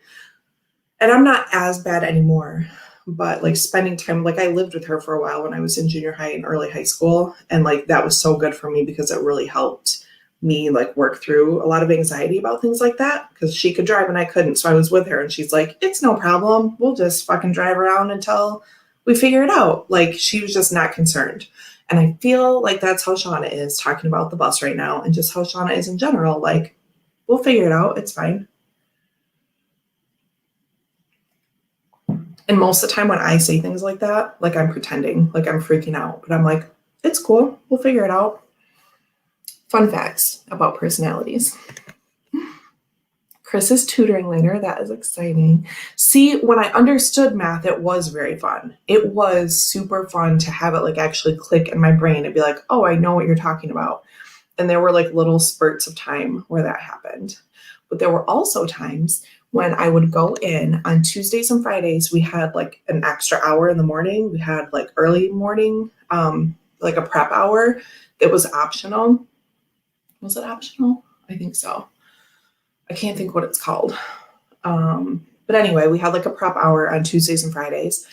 And I'm not as bad anymore, but like spending time, like I lived with her for a while when I was in junior high and early high school. And like that was so good for me because it really helped me like work through a lot of anxiety about things like that because she could drive and I couldn't. So I was with her and she's like, it's no problem. We'll just fucking drive around until we figure it out. Like she was just not concerned. And I feel like that's how Shauna is talking about the bus right now and just how Shauna is in general. Like, we'll figure it out. It's fine. And most of the time when I say things like that, like I'm pretending, like I'm freaking out, but I'm like, it's cool. We'll figure it out. Fun facts about personalities. Chris is tutoring later. That is exciting. See, when I understood math, it was very fun. It was super fun to have it like actually click in my brain and be like, oh, I know what you're talking about. And there were like little spurts of time where that happened. But there were also times when I would go in on Tuesdays and Fridays, we had like an extra hour in the morning. We had like early morning, like a prep hour that was optional. Was it optional? I think so. I can't think what it's called. But anyway, we had like a prep hour on Tuesdays and Fridays.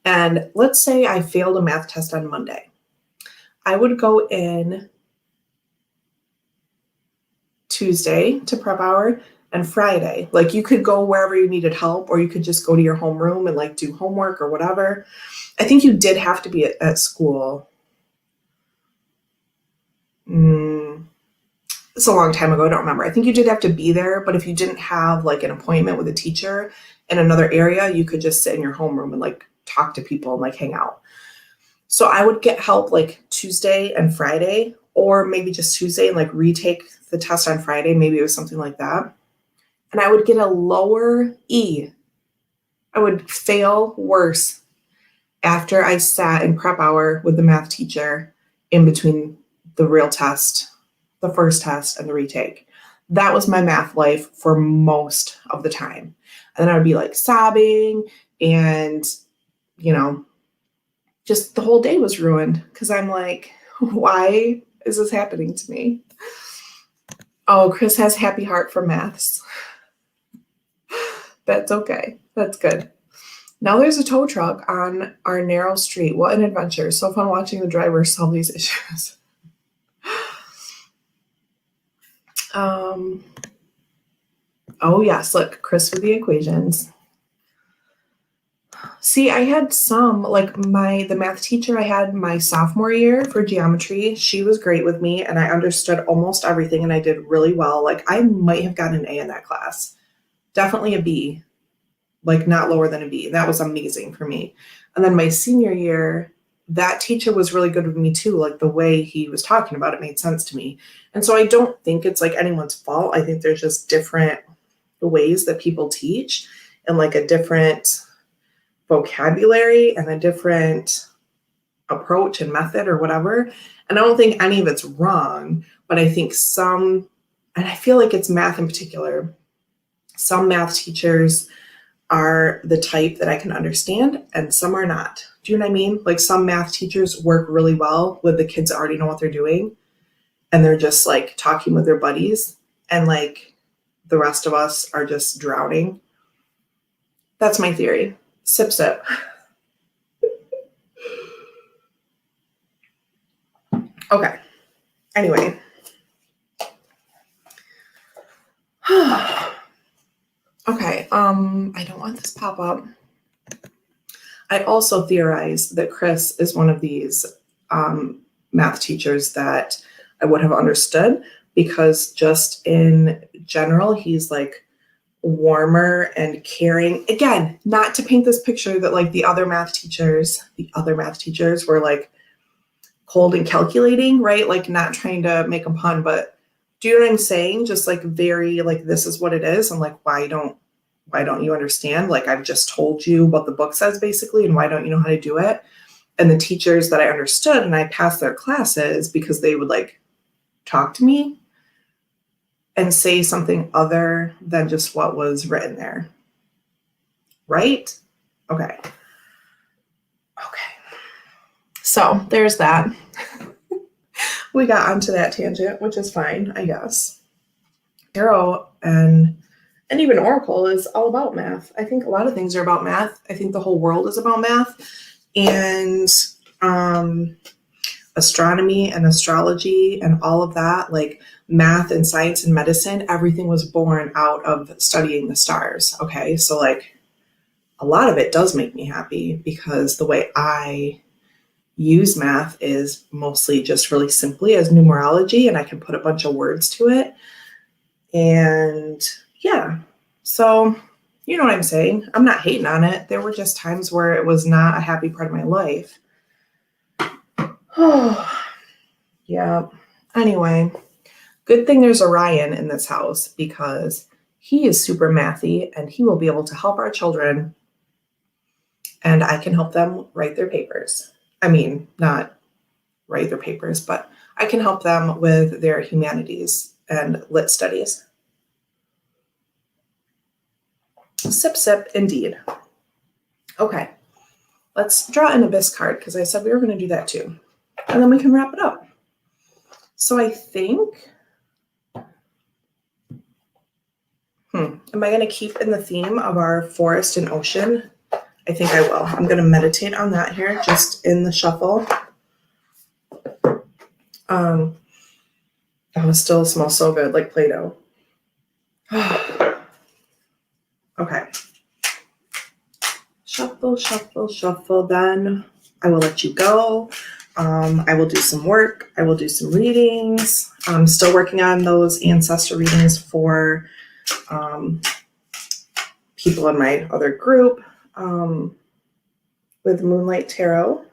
And let's say I failed a math test on Monday. I would go in Tuesday to prep hour and Friday. Like you could go wherever you needed help, or you could just go to your homeroom and like do homework or whatever. I think you did have to be at school. It's a long time ago. I don't remember. I think you did have to be there, but if you didn't have like an appointment with a teacher in another area, you could just sit in your homeroom and like talk to people and like hang out. So I would get help like Tuesday and Friday, or maybe just Tuesday and like retake the test on Friday. Maybe it was something like that. And I would get a lower E. I would fail worse after I sat in prep hour with the math teacher in between the real test, the first test, and the retake. That was my math life for most of the time. And then I would be like sobbing and, you know, just the whole day was ruined because I'm like, why is this happening to me? Oh, Chris has happy heart for maths. That's okay. That's good. Now there's a tow truck on our narrow street. What an adventure. So fun watching the driver solve these issues. Oh yes, look, Chris with the equations. See, I had some, like the math teacher I had my sophomore year for geometry, she was great with me and I understood almost everything and I did really well. Like I might have gotten an A in that class. Definitely a B, like not lower than a B. That was amazing for me. And then my senior year, that teacher was really good with me too. Like the way he was talking about it made sense to me. And so I don't think it's like anyone's fault. I think there's just different ways that people teach and like a different vocabulary and a different approach and method or whatever. And I don't think any of it's wrong, but I think some, and I feel like it's math in particular, some math teachers are the type that I can understand and some are not. Do you know what I mean? Like some math teachers work really well with the kids that already know what they're doing and they're just like talking with their buddies and like the rest of us are just drowning. That's my theory. Sip, sip. Okay. Anyway. Okay, I don't want this pop-up. I also theorize that Chris is one of these math teachers that I would have understood, because just in general, he's like warmer and caring. Again, not to paint this picture that like the other math teachers were like cold and calculating, right? Like not trying to make a pun, but do you know what I'm saying? Just like very like, this is what it is. I'm like, why don't you understand? Like, I've just told you what the book says basically, and why don't you know how to do it? And the teachers that I understood and I passed their classes because they would like talk to me and say something other than just what was written there. Right? Okay. So there's that. We got onto that tangent, which is fine, I guess. Tarot and even Oracle is all about math. I think a lot of things are about math. I think the whole world is about math. And astronomy and astrology and all of that, like math and science and medicine, everything was born out of studying the stars. Okay. So like a lot of it does make me happy, because the way I use math is mostly just really simply as numerology, and I can put a bunch of words to it. And yeah, so you know what I'm saying? I'm not hating on it. There were just times where it was not a happy part of my life. Oh, yeah. Anyway, good thing there's Orion in this house, because he is super mathy and he will be able to help our children, and I can help them write their papers. I mean, not write their papers, but I can help them with their humanities and lit studies. Sip, sip, indeed. Okay, let's draw an abyss card, because I said we were going to do that too. And then we can wrap it up. So I think, am I going to keep in the theme of our forest and ocean? I think I will. I'm going to meditate on that here, just in the shuffle. Oh, it still smells so good, like Play-Doh. Okay. Shuffle, shuffle, shuffle. Then I will let you go. I will do some work. I will do some readings. I'm still working on those ancestor readings for people in my other group with Moonlight Tarot.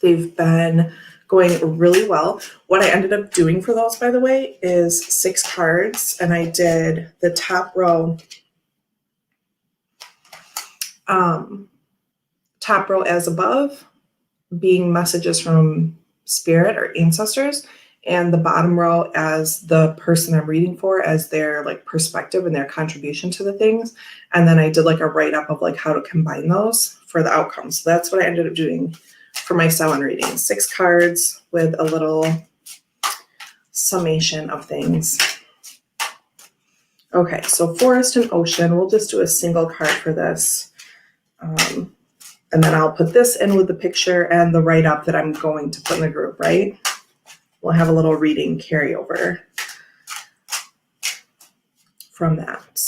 They've been going really well. What I ended up doing for those, by the way, is 6 cards, and I did the top row. Top row as above, being messages from spirit or ancestors, and the bottom row as the person I'm reading for, as their like perspective and their contribution to the things. And then I did like a write-up of like how to combine those for the outcomes. So that's what I ended up doing for my 7 readings. 6 cards with a little summation of things. Okay, so forest and ocean, we'll just do a single card for this. And then I'll put this in with the picture and the write-up that I'm going to put in the group, right? We'll have a little reading carryover from that.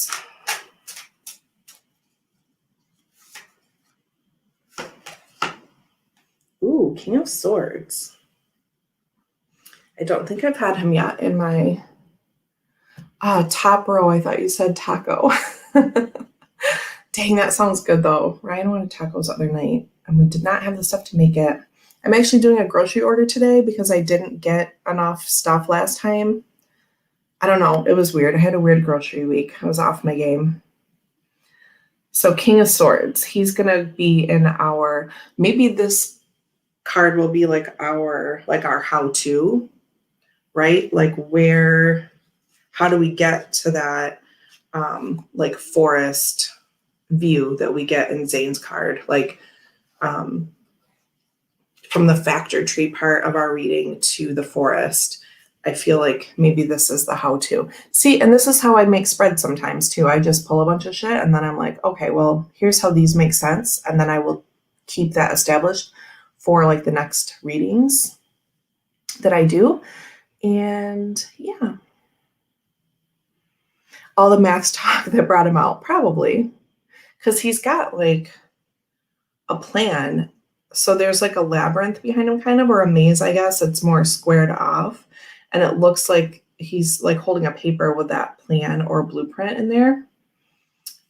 Ooh, King of Swords. I don't think I've had him yet in my top row. I thought you said taco. Dang, that sounds good though. Ryan wanted tacos the other night, and we did not have the stuff to make it. I'm actually doing a grocery order today because I didn't get enough stuff last time. I don't know. It was weird. I had a weird grocery week. I was off my game. So King of Swords, he's going to be in our, maybe this card will be like our how-to, right? Like how do we get to that like forest view that we get in Zane's card, like from the factor tree part of our reading to the forest. I feel like maybe this is the how-to. See, and this is how I make spreads sometimes too. I just pull a bunch of shit and then I'm like, okay, well, here's how these make sense. And then I will keep that established for like the next readings that I do. And yeah. all the math talk that brought him out, probably, because he's got like a plan. So there's like a labyrinth behind him, kind of, or a maze, I guess. It's more squared off. And it looks like he's like holding a paper with that plan or blueprint in there.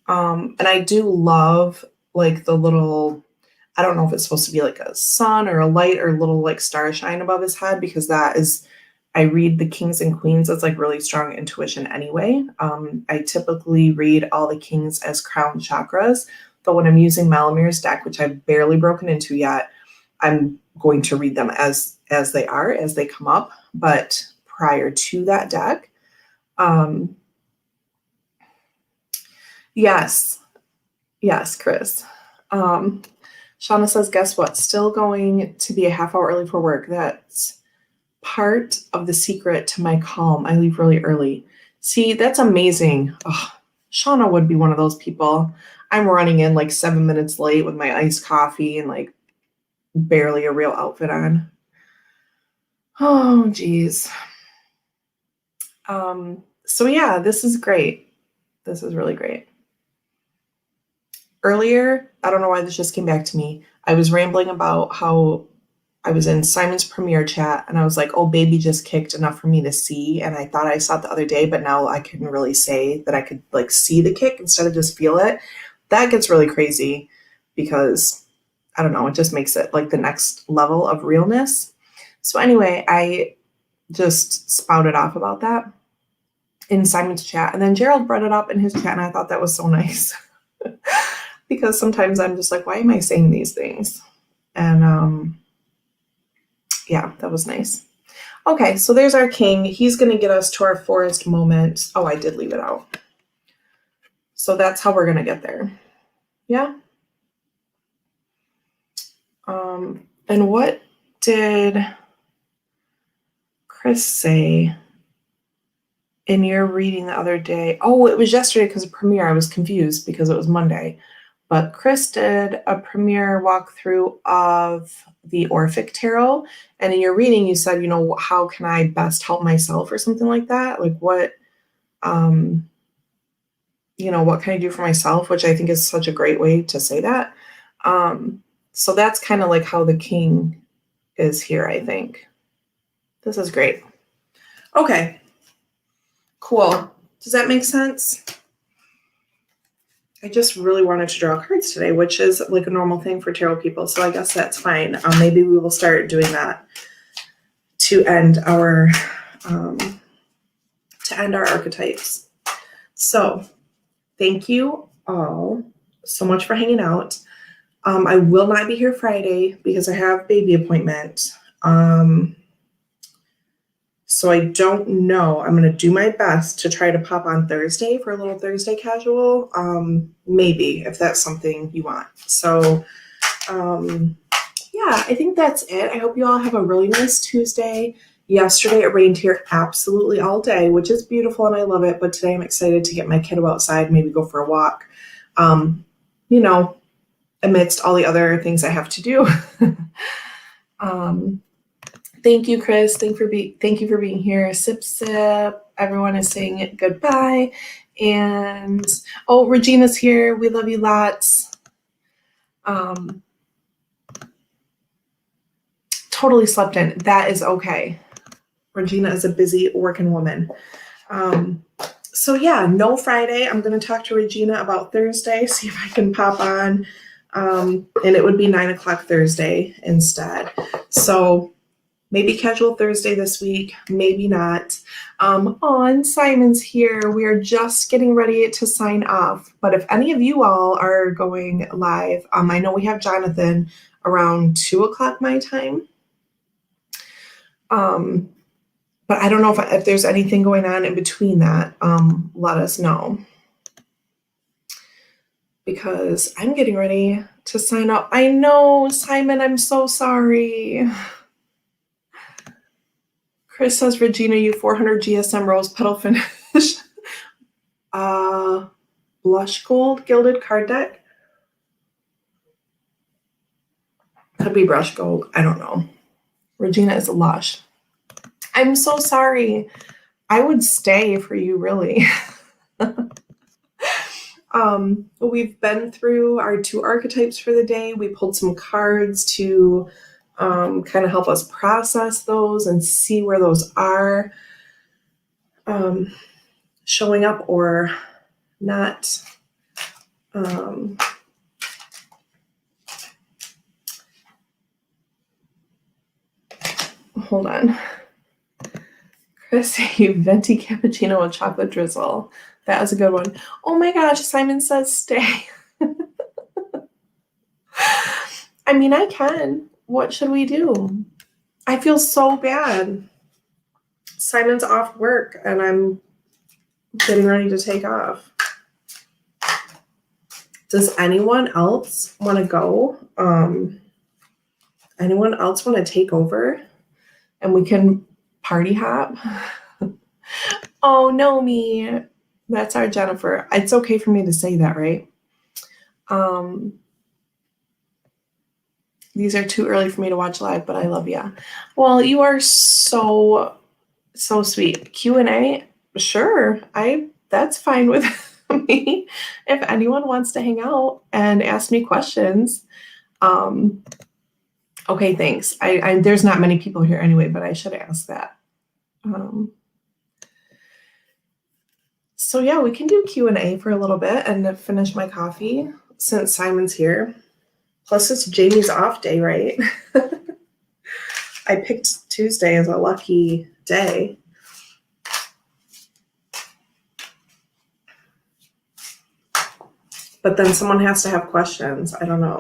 And I do love like the little, I don't know if it's supposed to be like a sun or a light or a little like star shine above his head, because that is, I read the kings and queens as like really strong intuition anyway. I typically read all the kings as crown chakras, but when I'm using Malamir's deck, which I've barely broken into yet, I'm going to read them as they are, as they come up. But prior to that deck, yes, Chris. Shauna says, guess what? Still going to be a half hour early for work. That's part of the secret to my calm. I leave really early. See, that's amazing. Oh, Shauna would be one of those people. I'm running in like 7 minutes late with my iced coffee and like barely a real outfit on. Oh, geez. So yeah, this is great. This is really great. Earlier, I don't know why this just came back to me. I was rambling about how I was in Simon's premiere chat and I was like, oh, baby just kicked enough for me to see. And I thought I saw it the other day, but now I can really say that I could like see the kick instead of just feel it. That gets really crazy because I don't know, it just makes it like the next level of realness. So anyway, I just spouted off about that in Simon's chat. And then Gerald brought it up in his chat and I thought that was so nice. Because sometimes I'm just like, why am I saying these things? And yeah, that was nice. Okay, so there's our king. He's going to get us to our forest moment. Oh, I did leave it out. So that's how we're going to get there. Yeah. And what did Chris say in your reading the other day? Oh, it was yesterday because of premiere. I was confused because it was Monday. But Chris did a premiere walkthrough of the Orphic Tarot. And in your reading, you said, you know, how can I best help myself or something like that? Like what, you know, what can I do for myself? Which I think is such a great way to say that. So that's kind of like how the king is here, I think. This is great. Okay, cool. Does that make sense? I just really wanted to draw cards today, which is like a normal thing for tarot people. So I guess that's fine. Maybe we will start doing that to end our archetypes. So thank you all so much for hanging out. I will not be here Friday because I have baby appointment. So I don't know. I'm going to do my best to try to pop on Thursday for a little Thursday casual. Maybe if that's something you want. So yeah, I think that's it. I hope you all have a really nice Tuesday. Yesterday it rained here absolutely all day, which is beautiful and I love it. But today I'm excited to get my kiddo outside, maybe go for a walk. You know, amidst all the other things I have to do. Thank you, Chris. Thank you for being here. Sip, sip. Everyone is saying goodbye. And oh, Regina's here. We love you lots. Totally slept in. That is okay. Regina is a busy working woman. So yeah, no Friday. I'm going to talk to Regina about Thursday, see if I can pop on. And it would be 9:00 Thursday instead. So maybe casual Thursday this week, maybe not. And Simon's here. We are just getting ready to sign off. But if any of you all are going live, I know we have Jonathan around 2:00 my time. But I don't know if there's anything going on in between that. Let us know. Because I'm getting ready to sign up. I know, Simon, I'm so sorry. Chris says, Regina, you 400 GSM rose petal finish. Blush gold gilded card deck. Could be brush gold. I don't know. Regina is a lush. I'm so sorry. I would stay for you, really. We've been through our 2 archetypes for the day. We pulled some cards to kind of help us process those and see where those are showing up or not. Hold on. Chris, you venti cappuccino with chocolate drizzle. That was a good one. Oh my gosh, Simon says stay. I mean, I can. What should we do? I feel so bad. Simon's off work and I'm getting ready to take off. Does anyone else want to go? Anyone else want to take over? And we can party hop? Oh, no, me. That's our Jennifer. It's okay for me to say that, right? These are too early for me to watch live, but I love you. Well, you are so sweet. Q&A? Sure. That's fine with me. If anyone wants to hang out and ask me questions. Okay, thanks. There's not many people here anyway, but I should ask that. So yeah, we can do Q&A for a little bit and finish my coffee since Simon's here. Plus it's Jamie's off day, right? I picked Tuesday as a lucky day. But then someone has to have questions. I don't know.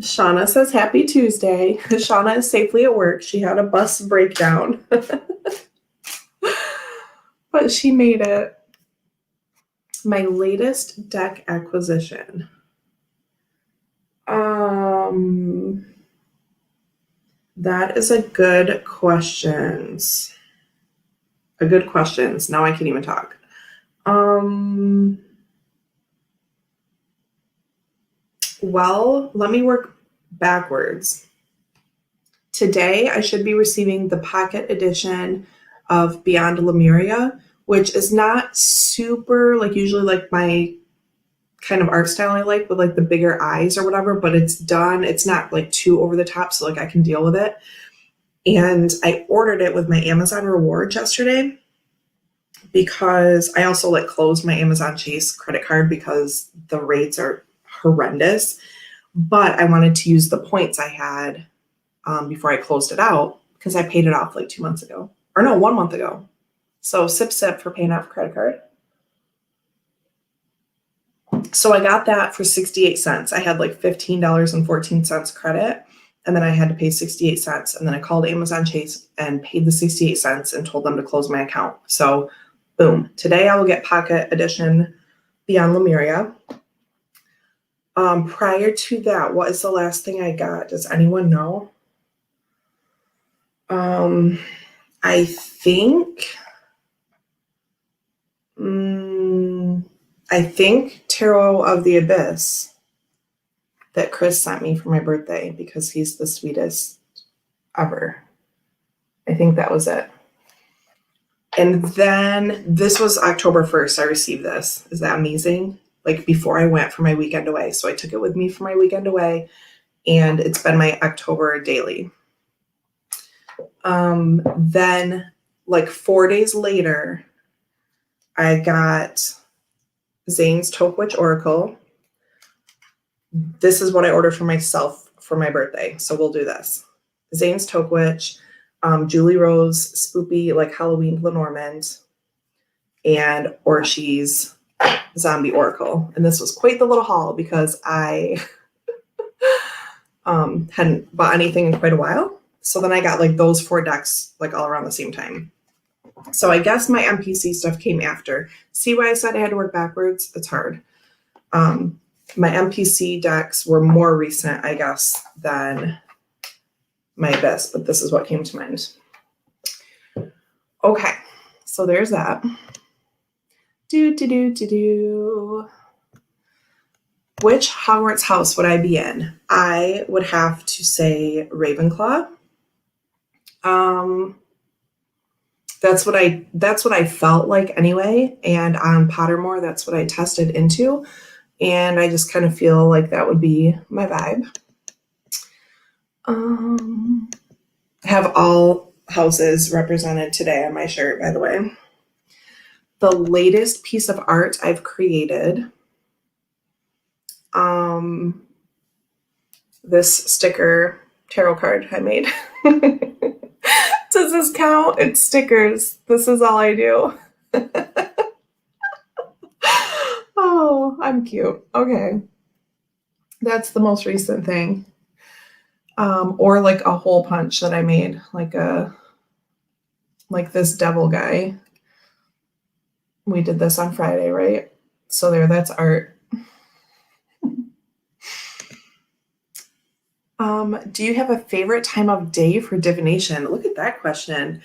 Shauna says happy Tuesday. Shauna is safely at work. She had a bus breakdown. But she made it. My latest deck acquisition. That is a good questions. A good questions. Now I can even talk. Well, let me work backwards. Today, I should be receiving the pocket edition of Beyond Lemuria, which is not super, like usually like my kind of art style I like with like the bigger eyes or whatever, but it's done. It's not like too over the top, so like I can deal with it. And I ordered it with my Amazon rewards yesterday because I also like closed my Amazon Chase credit card because the rates are horrendous, but I wanted to use the points I had before I closed it out because I paid it off like 2 months ago, or no, 1 month ago. So sip for paying off credit card. So I got that for 68 cents. I had like $15.14 credit, and then I had to pay 68 cents. And then I called Amazon Chase and paid the 68 cents and told them to close my account. So boom, today I will get Pocket Edition Beyond Lemuria. Prior to that, what is the last thing I got? Does anyone know? I think Tarot of the Abyss that Chris sent me for my birthday because he's the sweetest ever. I think that was it. And then this was October 1st. I received this. Is that amazing? Like before I went for my weekend away. So I took it with me for my weekend away, and it's been my October daily. Then like 4 days later, I got Zane's Taupe Witch Oracle. This is what I ordered for myself for my birthday. So we'll do this. Zane's Taupe Witch, Julie Rose Spoopy, like Halloween Lenormand, and Orshie's Zombie Oracle. And this was quite the little haul because I hadn't bought anything in quite a while. So then I got like those 4 decks like all around the same time. So I guess my MPC stuff came after. See why I said I had to work backwards? It's hard. My MPC decks were more recent, I guess, than my Abyss, but this is what came to mind. Okay, so there's that. Which Hogwarts house would I be in? I would have to say Ravenclaw. Um, that's what I felt like anyway. And on Pottermore, that's what I tested into. And I just kind of feel like that would be my vibe. Have all houses represented today on my shirt, by the way. The latest piece of art I've created. This sticker tarot card I made. Does this count? It's stickers. This is all I do. Oh, I'm cute. Okay. That's the most recent thing. Or like a hole punch that I made, like this devil guy. We did this on Friday, right? So that's art. Do you have a favorite time of day for divination? Look at that question.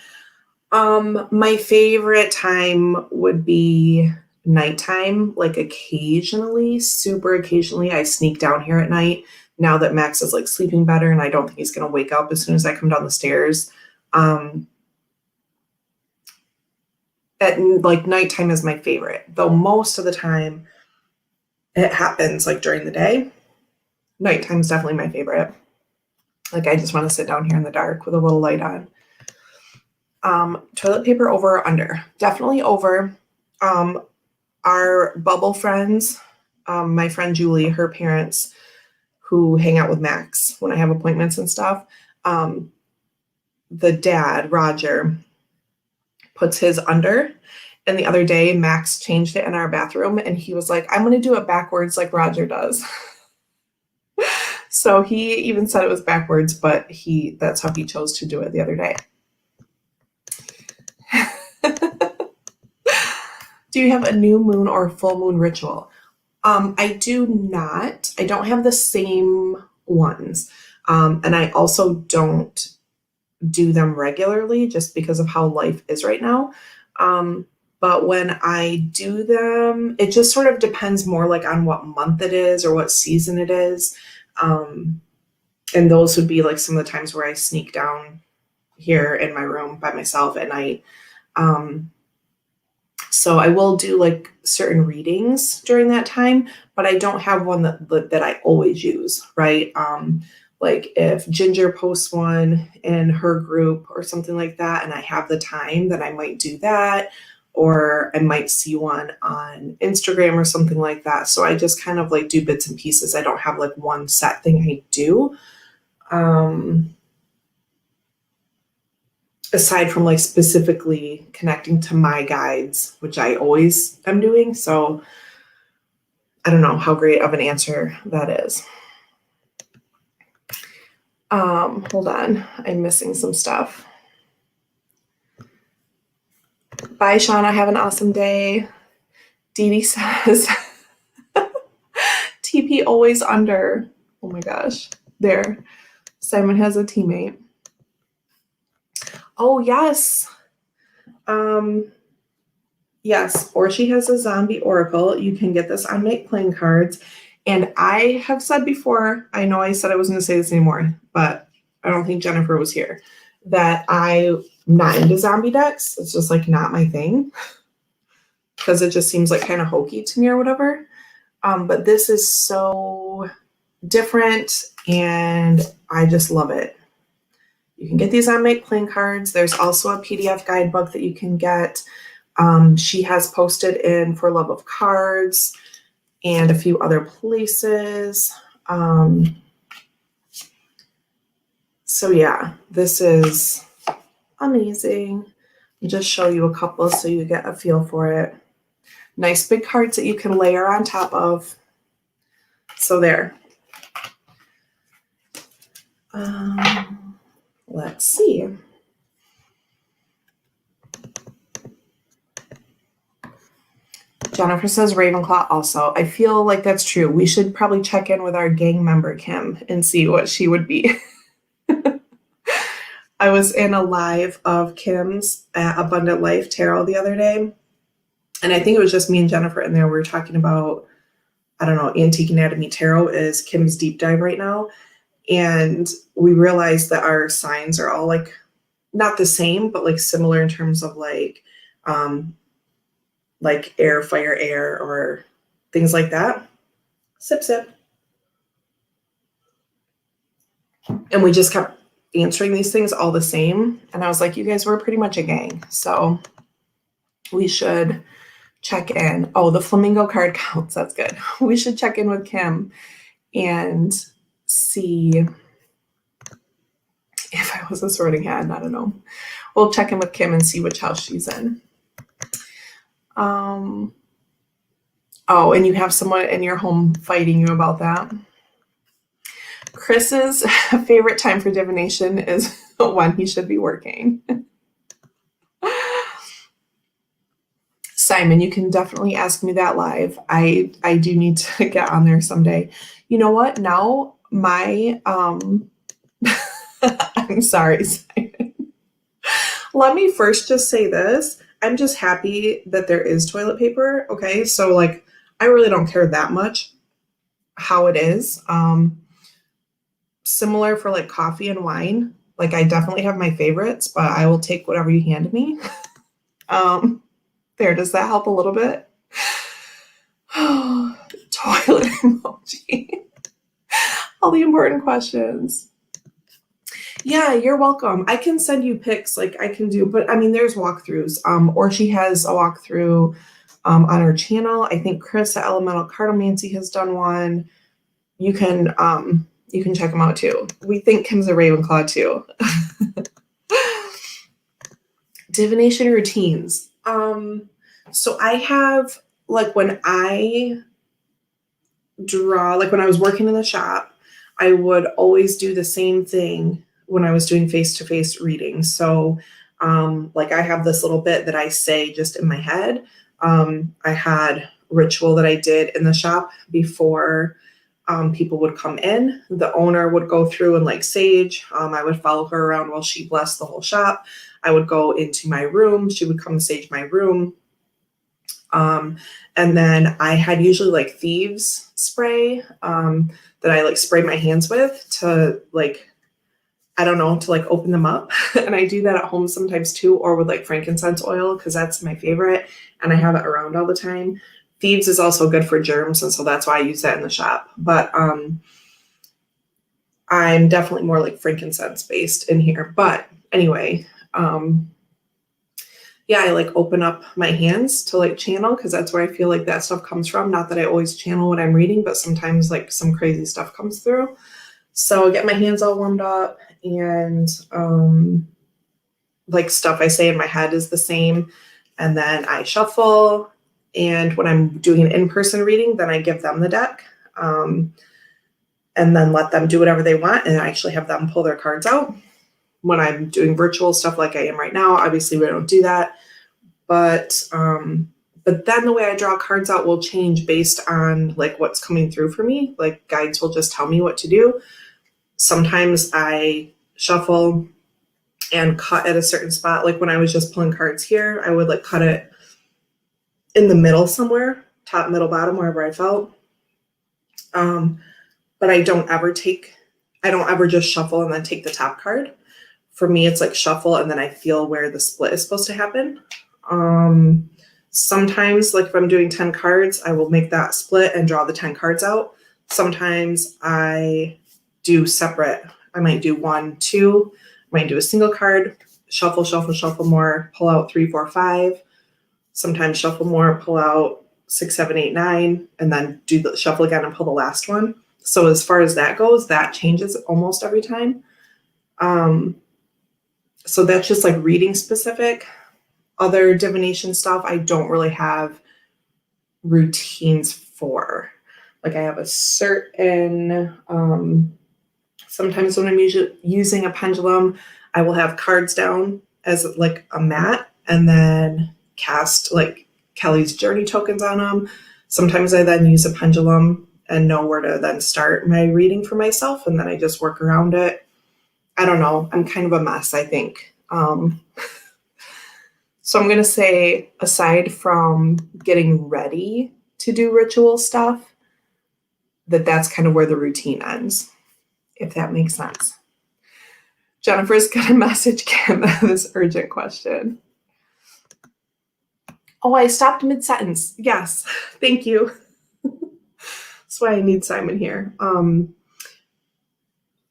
My favorite time would be nighttime, like occasionally, super occasionally. I sneak down here at night now that Max is like sleeping better and I don't think he's going to wake up as soon as I come down the stairs. At like nighttime is my favorite, though most of the time it happens like during the day. Nighttime is definitely my favorite. Like I just want to sit down here in the dark with a little light on. Toilet paper over or under? Definitely over. Our bubble friends, my friend Julie, her parents who hang out with Max when I have appointments and stuff, the dad, Roger, puts his under. And the other day, Max changed it in our bathroom and he was like, I'm going to do it backwards like Roger does. So he even said it was backwards, but that's how he chose to do it the other day. Do you have a new moon or full moon ritual? I do not. I don't have the same ones. And I also don't do them regularly just because of how life is right now. But when I do them, it just sort of depends more like on what month it is or what season it is. And those would be like some of the times where I sneak down here in my room by myself at night. So I will do like certain readings during that time, but I don't have one that I always use, right? Like if Ginger posts one in her group or something like that, and I have the time, then I might do that, or I might see one on Instagram or something like that. So I just kind of like do bits and pieces. I don't have like one set thing I do. Aside from like specifically connecting to my guides, which I always am doing. So I don't know how great of an answer that is. Hold on. I'm missing some stuff. Bye, Shauna. Have an awesome day. Dee Dee says, TP always under. Oh my gosh. There. Simon has a teammate. Oh, yes. Yes, or she has a zombie oracle. You can get this on Make playing cards. And I have said before, I know I said I wasn't going to say this anymore, but I don't think Jennifer was here, that I'm not into zombie decks. It's just like not my thing because it just seems like kind of hokey to me or whatever. But this is so different and I just love it. You can get these on Make playing cards. There's also a PDF guidebook that you can get. She has posted in For Love of Cards and a few other places. So yeah, this is amazing. I'll just show you a couple so you get a feel for it. Nice big cards that you can layer on top of. So there. Let's see. Jennifer says Ravenclaw also. I feel like that's true. We should probably check in with our gang member, Kim, and see what she would be. I was in a live of Kim's at Abundant Life Tarot the other day. And I think it was just me and Jennifer in there. We were talking about, I don't know, Antique Anatomy Tarot is Kim's deep dive right now. And we realized that our signs are all like not the same, but like similar in terms of like air, fire, air, or things like that. Sip, sip. And we just kept answering these things all the same. And I was like, you guys were pretty much a gang. So we should check in. Oh, the flamingo card counts. That's good. We should check in with Kim and see if I was a sorting hat. I don't know. We'll check in with Kim and see which house she's in. Oh, and you have someone in your home fighting you about that. Chris's favorite time for divination is when he should be working. Simon, you can definitely ask me that live. I do need to get on there someday. You know what? Now my I'm sorry, Simon. Let me first just say this. I'm just happy that there is toilet paper. Okay. So like I really don't care that much how it is. Similar for like coffee and wine. Like I definitely have my favorites, but I will take whatever you hand me. There, does that help a little bit? Toilet emoji. All the important questions. Yeah, you're welcome. I can send you pics, like I can do, but I mean, there's walkthroughs. Or she has a walkthrough on her channel. I think Chris at Elemental Cartomancy has done one. You can check them out too. We think Kim's a Ravenclaw too. Divination routines. So I have, like when I draw, like when I was working in the shop, I would always do the same thing when I was doing face-to-face readings. So like I have this little bit that I say just in my head. I had ritual that I did in the shop before people would come in. The owner would go through and like sage. I would follow her around while she blessed the whole shop. I would go into my room. She would come sage my room. And then I had usually like thieves spray that I like spray my hands with to like, I don't know, to like open them up. And I do that at home sometimes too, or with like frankincense oil, because that's my favorite. And I have it around all the time. Thieves is also good for germs. And so that's why I use that in the shop. But I'm definitely more like frankincense based in here. But anyway, yeah, I like open up my hands to like channel because that's where I feel like that stuff comes from. Not that I always channel when I'm reading, but sometimes like some crazy stuff comes through. So I get my hands all warmed up and like stuff I say in my head is the same. And then I shuffle. And when I'm doing an in-person reading, then I give them the deck and then let them do whatever they want. And I actually have them pull their cards out. When I'm doing virtual stuff like I am right now, obviously we don't do that. But then the way I draw cards out will change based on like what's coming through for me. Like guides will just tell me what to do. Sometimes I shuffle and cut at a certain spot. Like when I was just pulling cards here, I would like cut it in the middle somewhere, top, middle, bottom, wherever I felt. But I don't ever just shuffle and then take the top card. For me, it's like shuffle and then I feel where the split is supposed to happen. Sometimes, like if I'm doing 10 cards, I will make that split and draw the 10 cards out. Sometimes I do separate. I might do 1, 2, might do a single card, shuffle, shuffle, shuffle more, pull out 3, 4, 5. Sometimes shuffle more, pull out 6, 7, 8, 9, and then do the shuffle again and pull the last one. So as far as that goes, that changes almost every time. So that's just like reading specific. Other divination stuff, I don't really have routines for. Like I have a certain, sometimes when I'm using a pendulum, I will have cards down as like a mat and then cast like Kelly's journey tokens on them. Sometimes I then use a pendulum and know where to then start my reading for myself. And then I just work around it. I don't know. I'm kind of a mess, I think. So I'm going to say, aside from getting ready to do ritual stuff, that's kind of where the routine ends, if that makes sense. Jennifer's gonna message Kim this urgent question. Oh, I stopped mid-sentence. Yes, thank you. That's why I need Simon here.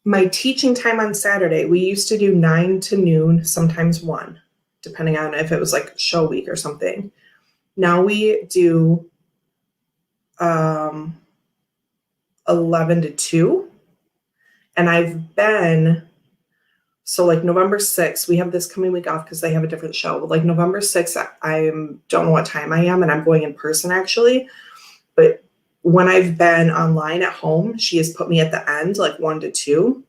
My teaching time on Saturday, we used to do 9 to noon, sometimes 1, depending on if it was like show week or something. Now we do 11 to 2. And I've been, so like November 6th, we have this coming week off because they have a different show. But like November 6th, I don't know what time I am, and I'm going in person actually. But when I've been online at home, she has put me at the end, like 1 to 2.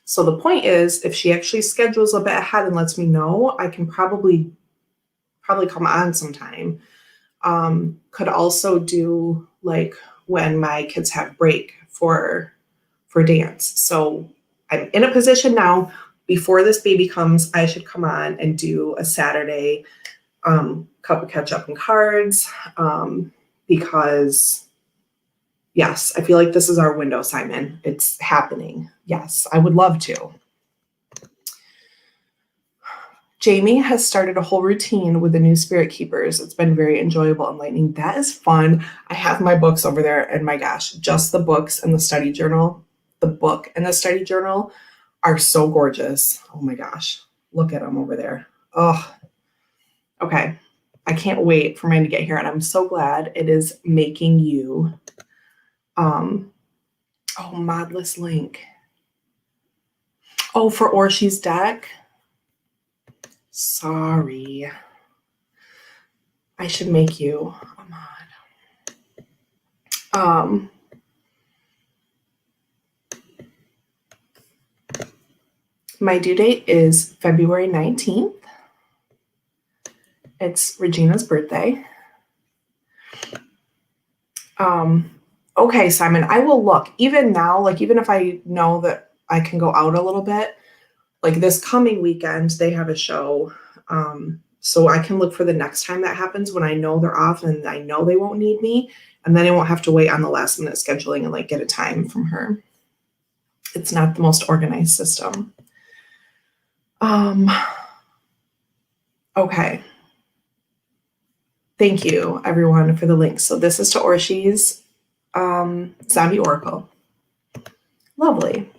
So the point is, if she actually schedules a bit ahead and lets me know, I can probably come on sometime. Could also do like when my kids have break for dance. So I'm in a position now, before this baby comes, I should come on and do a Saturday cup of ketchup and cards, because yes, I feel like this is our window, Simon. It's happening. Yes, I would love to. Jamie has started a whole routine with the new spirit keepers. It's been very enjoyable and enlightening. That is fun. I have my books over there, and my gosh, just the books and the study journal. The book and the study journal are so gorgeous. Oh my gosh, look at them over there. Oh, okay. I can't wait for mine to get here, and I'm so glad it is making you. Oh, modless link. Oh, for Orshi's deck. Sorry. I should make you a mod. My due date is February 19th. It's Regina's birthday. Okay, Simon, I will look. Even now, like even if I know that I can go out a little bit, like this coming weekend, they have a show. So I can look for the next time that happens when I know they're off and I know they won't need me. And then I won't have to wait on the last minute scheduling and like get a time from her. It's not the most organized system. Okay. Thank you, everyone, for the links. So this is to Orshi's Zombie Oracle. Lovely.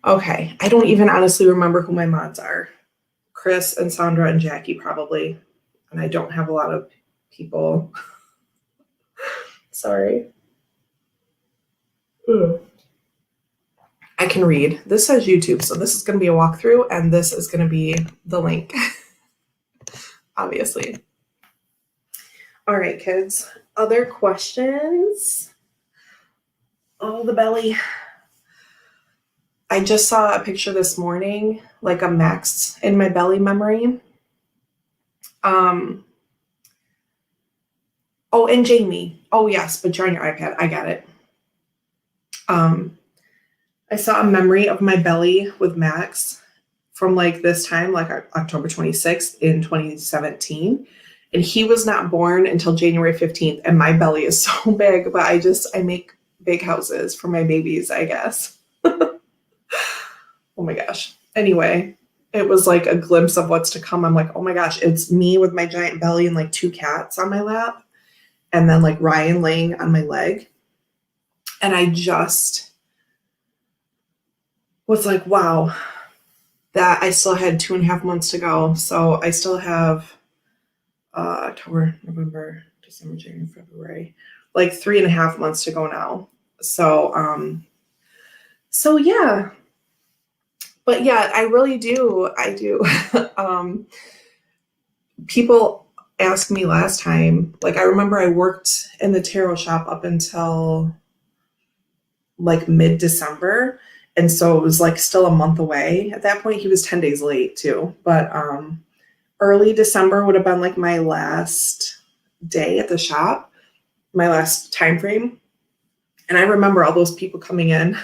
Okay. I don't even honestly remember who my mods are. Chris and Sandra and Jackie probably. And I don't have a lot of people. Sorry. I can read. This says YouTube, so this is going to be a walkthrough, and this is going to be the link, obviously. All right, kids. Other questions? Oh, the belly. I just saw a picture this morning, like a max in my belly memory. Oh, and Jamie. Oh, yes, but you're on your iPad. I got it. I saw a memory of my belly with Max from like this time, like October 26th in 2017. And he was not born until January 15th. And my belly is so big, but I make big houses for my babies, I guess. Oh my gosh. Anyway, it was like a glimpse of what's to come. I'm like, oh my gosh, it's me with my giant belly and like 2 cats on my lap. And then like Ryan laying on my leg. And I just was like, wow, that I still had 2.5 months to go. So I still have October, November, December, January, February, like 3.5 months to go now. So yeah. But yeah, I really do. I do. People asked me last time, like I remember I worked in the tarot shop up until like mid-December. And so it was like still a month away. At that point, he was 10 days late too. But early December would have been like my last day at the shop, my last time frame. And I remember all those people coming in.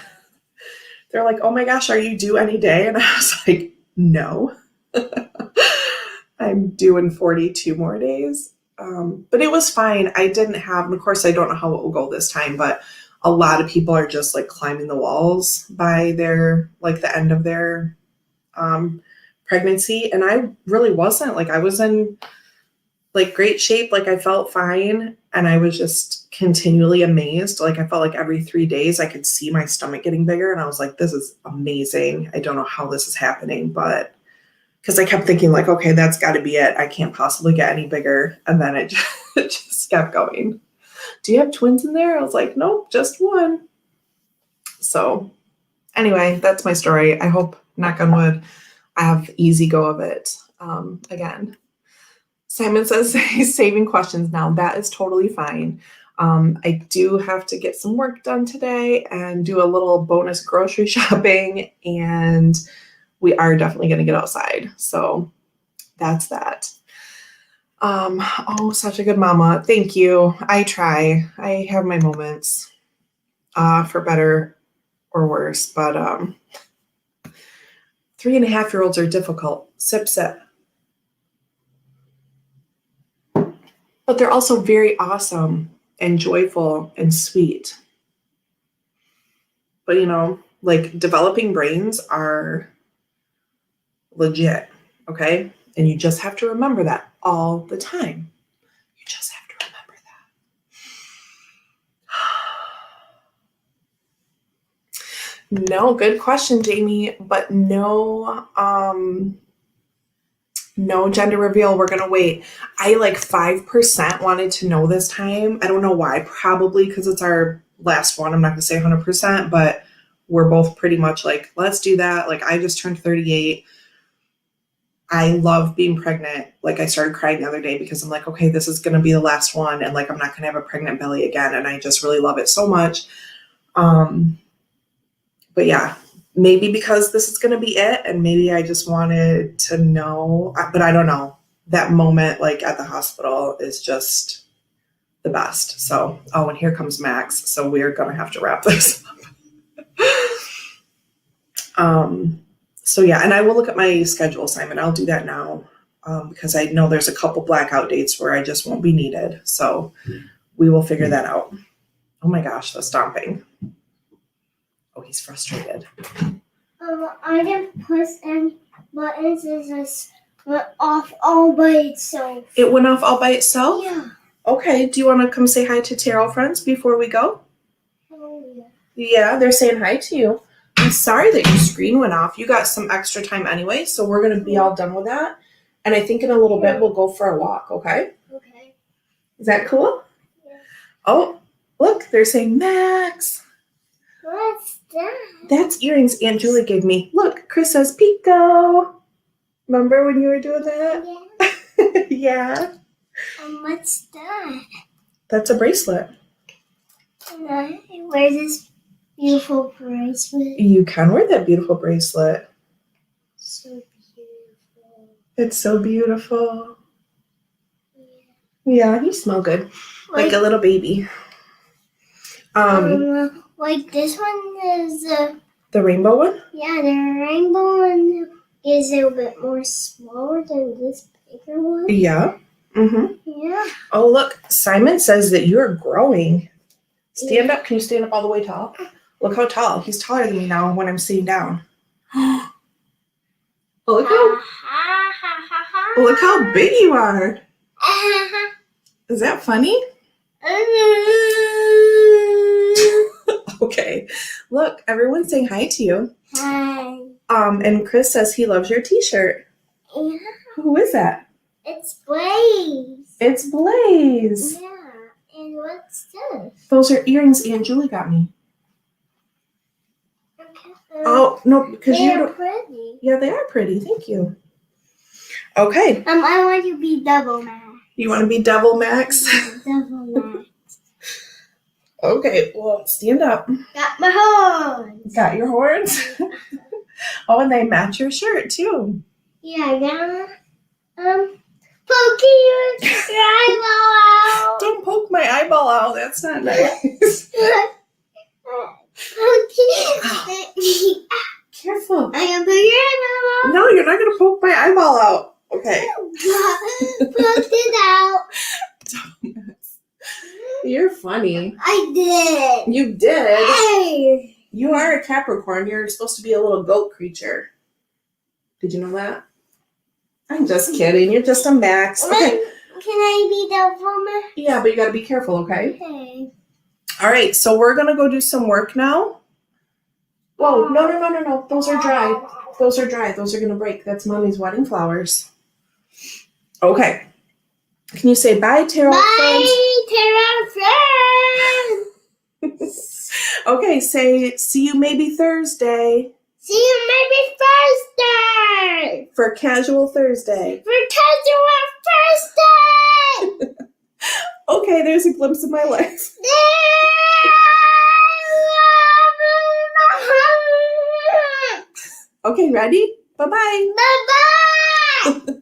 They're like, oh my gosh, are you due any day? And I was like, no. I'm due in 42 more days. But it was fine. I didn't have, and of course, I don't know how it will go this time, but a lot of people are just like climbing the walls by their, like the end of their pregnancy. And I really wasn't. Like, I was in like great shape. Like, I felt fine. And I was just continually amazed. Like, I felt like every 3 days I could see my stomach getting bigger. And I was like, this is amazing. I don't know how this is happening, but because I kept thinking like, okay, that's got to be it. I can't possibly get any bigger. And then it just kept going. Do you have twins in there? I was like, nope, just one. So anyway, that's my story. I hope, knock on wood, I have easy go of it. Again, Simon says he's saving questions now. That is totally fine. I do have to get some work done today and do a little bonus grocery shopping, and we are definitely going to get outside. So that's that. Oh, such a good mama. Thank you. I try. I have my moments, for better or worse, but 3.5-year-olds are difficult. Sip, sip. But they're also very awesome and joyful and sweet. But you know, like, developing brains are legit, okay? And you just have to remember that all the time. You just have to remember that. No, good question, Jamie, but no gender reveal. We're going to wait. I like 5% wanted to know this time. I don't know why. Probably because it's our last one. I'm not going to say 100%, but we're both pretty much like, let's do that. Like, I just turned 38. I love being pregnant. Like, I started crying the other day because I'm like, okay, this is going to be the last one. And like, I'm not going to have a pregnant belly again. And I just really love it so much. But yeah, maybe because this is going to be it. And maybe I just wanted to know, but I don't know. That moment, like at the hospital, is just the best. So, oh, and here comes Max. So we're going to have to wrap this up. So yeah, and I will look at my schedule, Simon. I'll do that now, because I know there's a couple blackout dates where I just won't be needed. So we will figure that out. Oh my gosh, the stomping. Oh, he's frustrated. I didn't push any buttons. It just went off all by itself. It went off all by itself? Yeah. Okay, do you want to come say hi to tarot friends before we go? Oh, yeah. Yeah, they're saying hi to you. I'm sorry that your screen went off. You got some extra time anyway, so we're going to be all done with that. And I think in a little bit we'll go for a walk, okay? Okay. Is that cool? Yeah. Oh, look, they're saying Max. What's that? That's earrings Aunt Julie gave me. Look, Chris says Pico. Remember when you were doing that? Yeah. Yeah. What's that? That's a bracelet. And I wear this beautiful bracelet. You can wear that beautiful bracelet. So beautiful. It's so beautiful. Yeah, you smell good. Like a little baby. Like this one is the rainbow one? Yeah, the rainbow one is a little bit more smaller than this bigger one. Yeah. Mm-hmm. Yeah. Oh, look, Simon says that you're growing. Stand up. Can you stand up all the way tall? Look how tall. He's taller than me now when I'm sitting down. Oh, look how big you are. Is that funny? Okay. Look, everyone's saying hi to you. Hi. And Chris says he loves your t-shirt. Yeah. Who is that? It's Blaze. It's Blaze. Yeah. And what's this? Those are earrings Aunt Julie got me. Okay. Oh, no, because they're pretty. Yeah, they are pretty. Thank you. Okay. I want to be double Max. You want to be double Max? Double Max. Okay, well, stand up. Got my horns. Got your horns? Oh, and they match your shirt, too. Yeah, I got poking your eyeball out. Don't poke my eyeball out. That's not nice. Careful. I can put your eyeball out. No, you're not going to poke my eyeball out. Okay. Poked it out. You're funny. I did. You did? Hey. You are a Capricorn. You're supposed to be a little goat creature. Did you know that? I'm just kidding. You're just a Max. Okay. Can I be the woman? Yeah, but you gotta be careful, okay? Okay. All right, so we're gonna go do some work now. Whoa, no. Those are dry. Those are dry. Those are gonna break. That's Mommy's wedding flowers. Okay. Can you say bye, tarot friends? Bye, tarot friends. Okay, say see you maybe Thursday See you maybe Thursday. for Casual Thursday. For casual Thursday. Okay, there's a glimpse of my life. Okay, ready? Bye-bye. Bye-bye.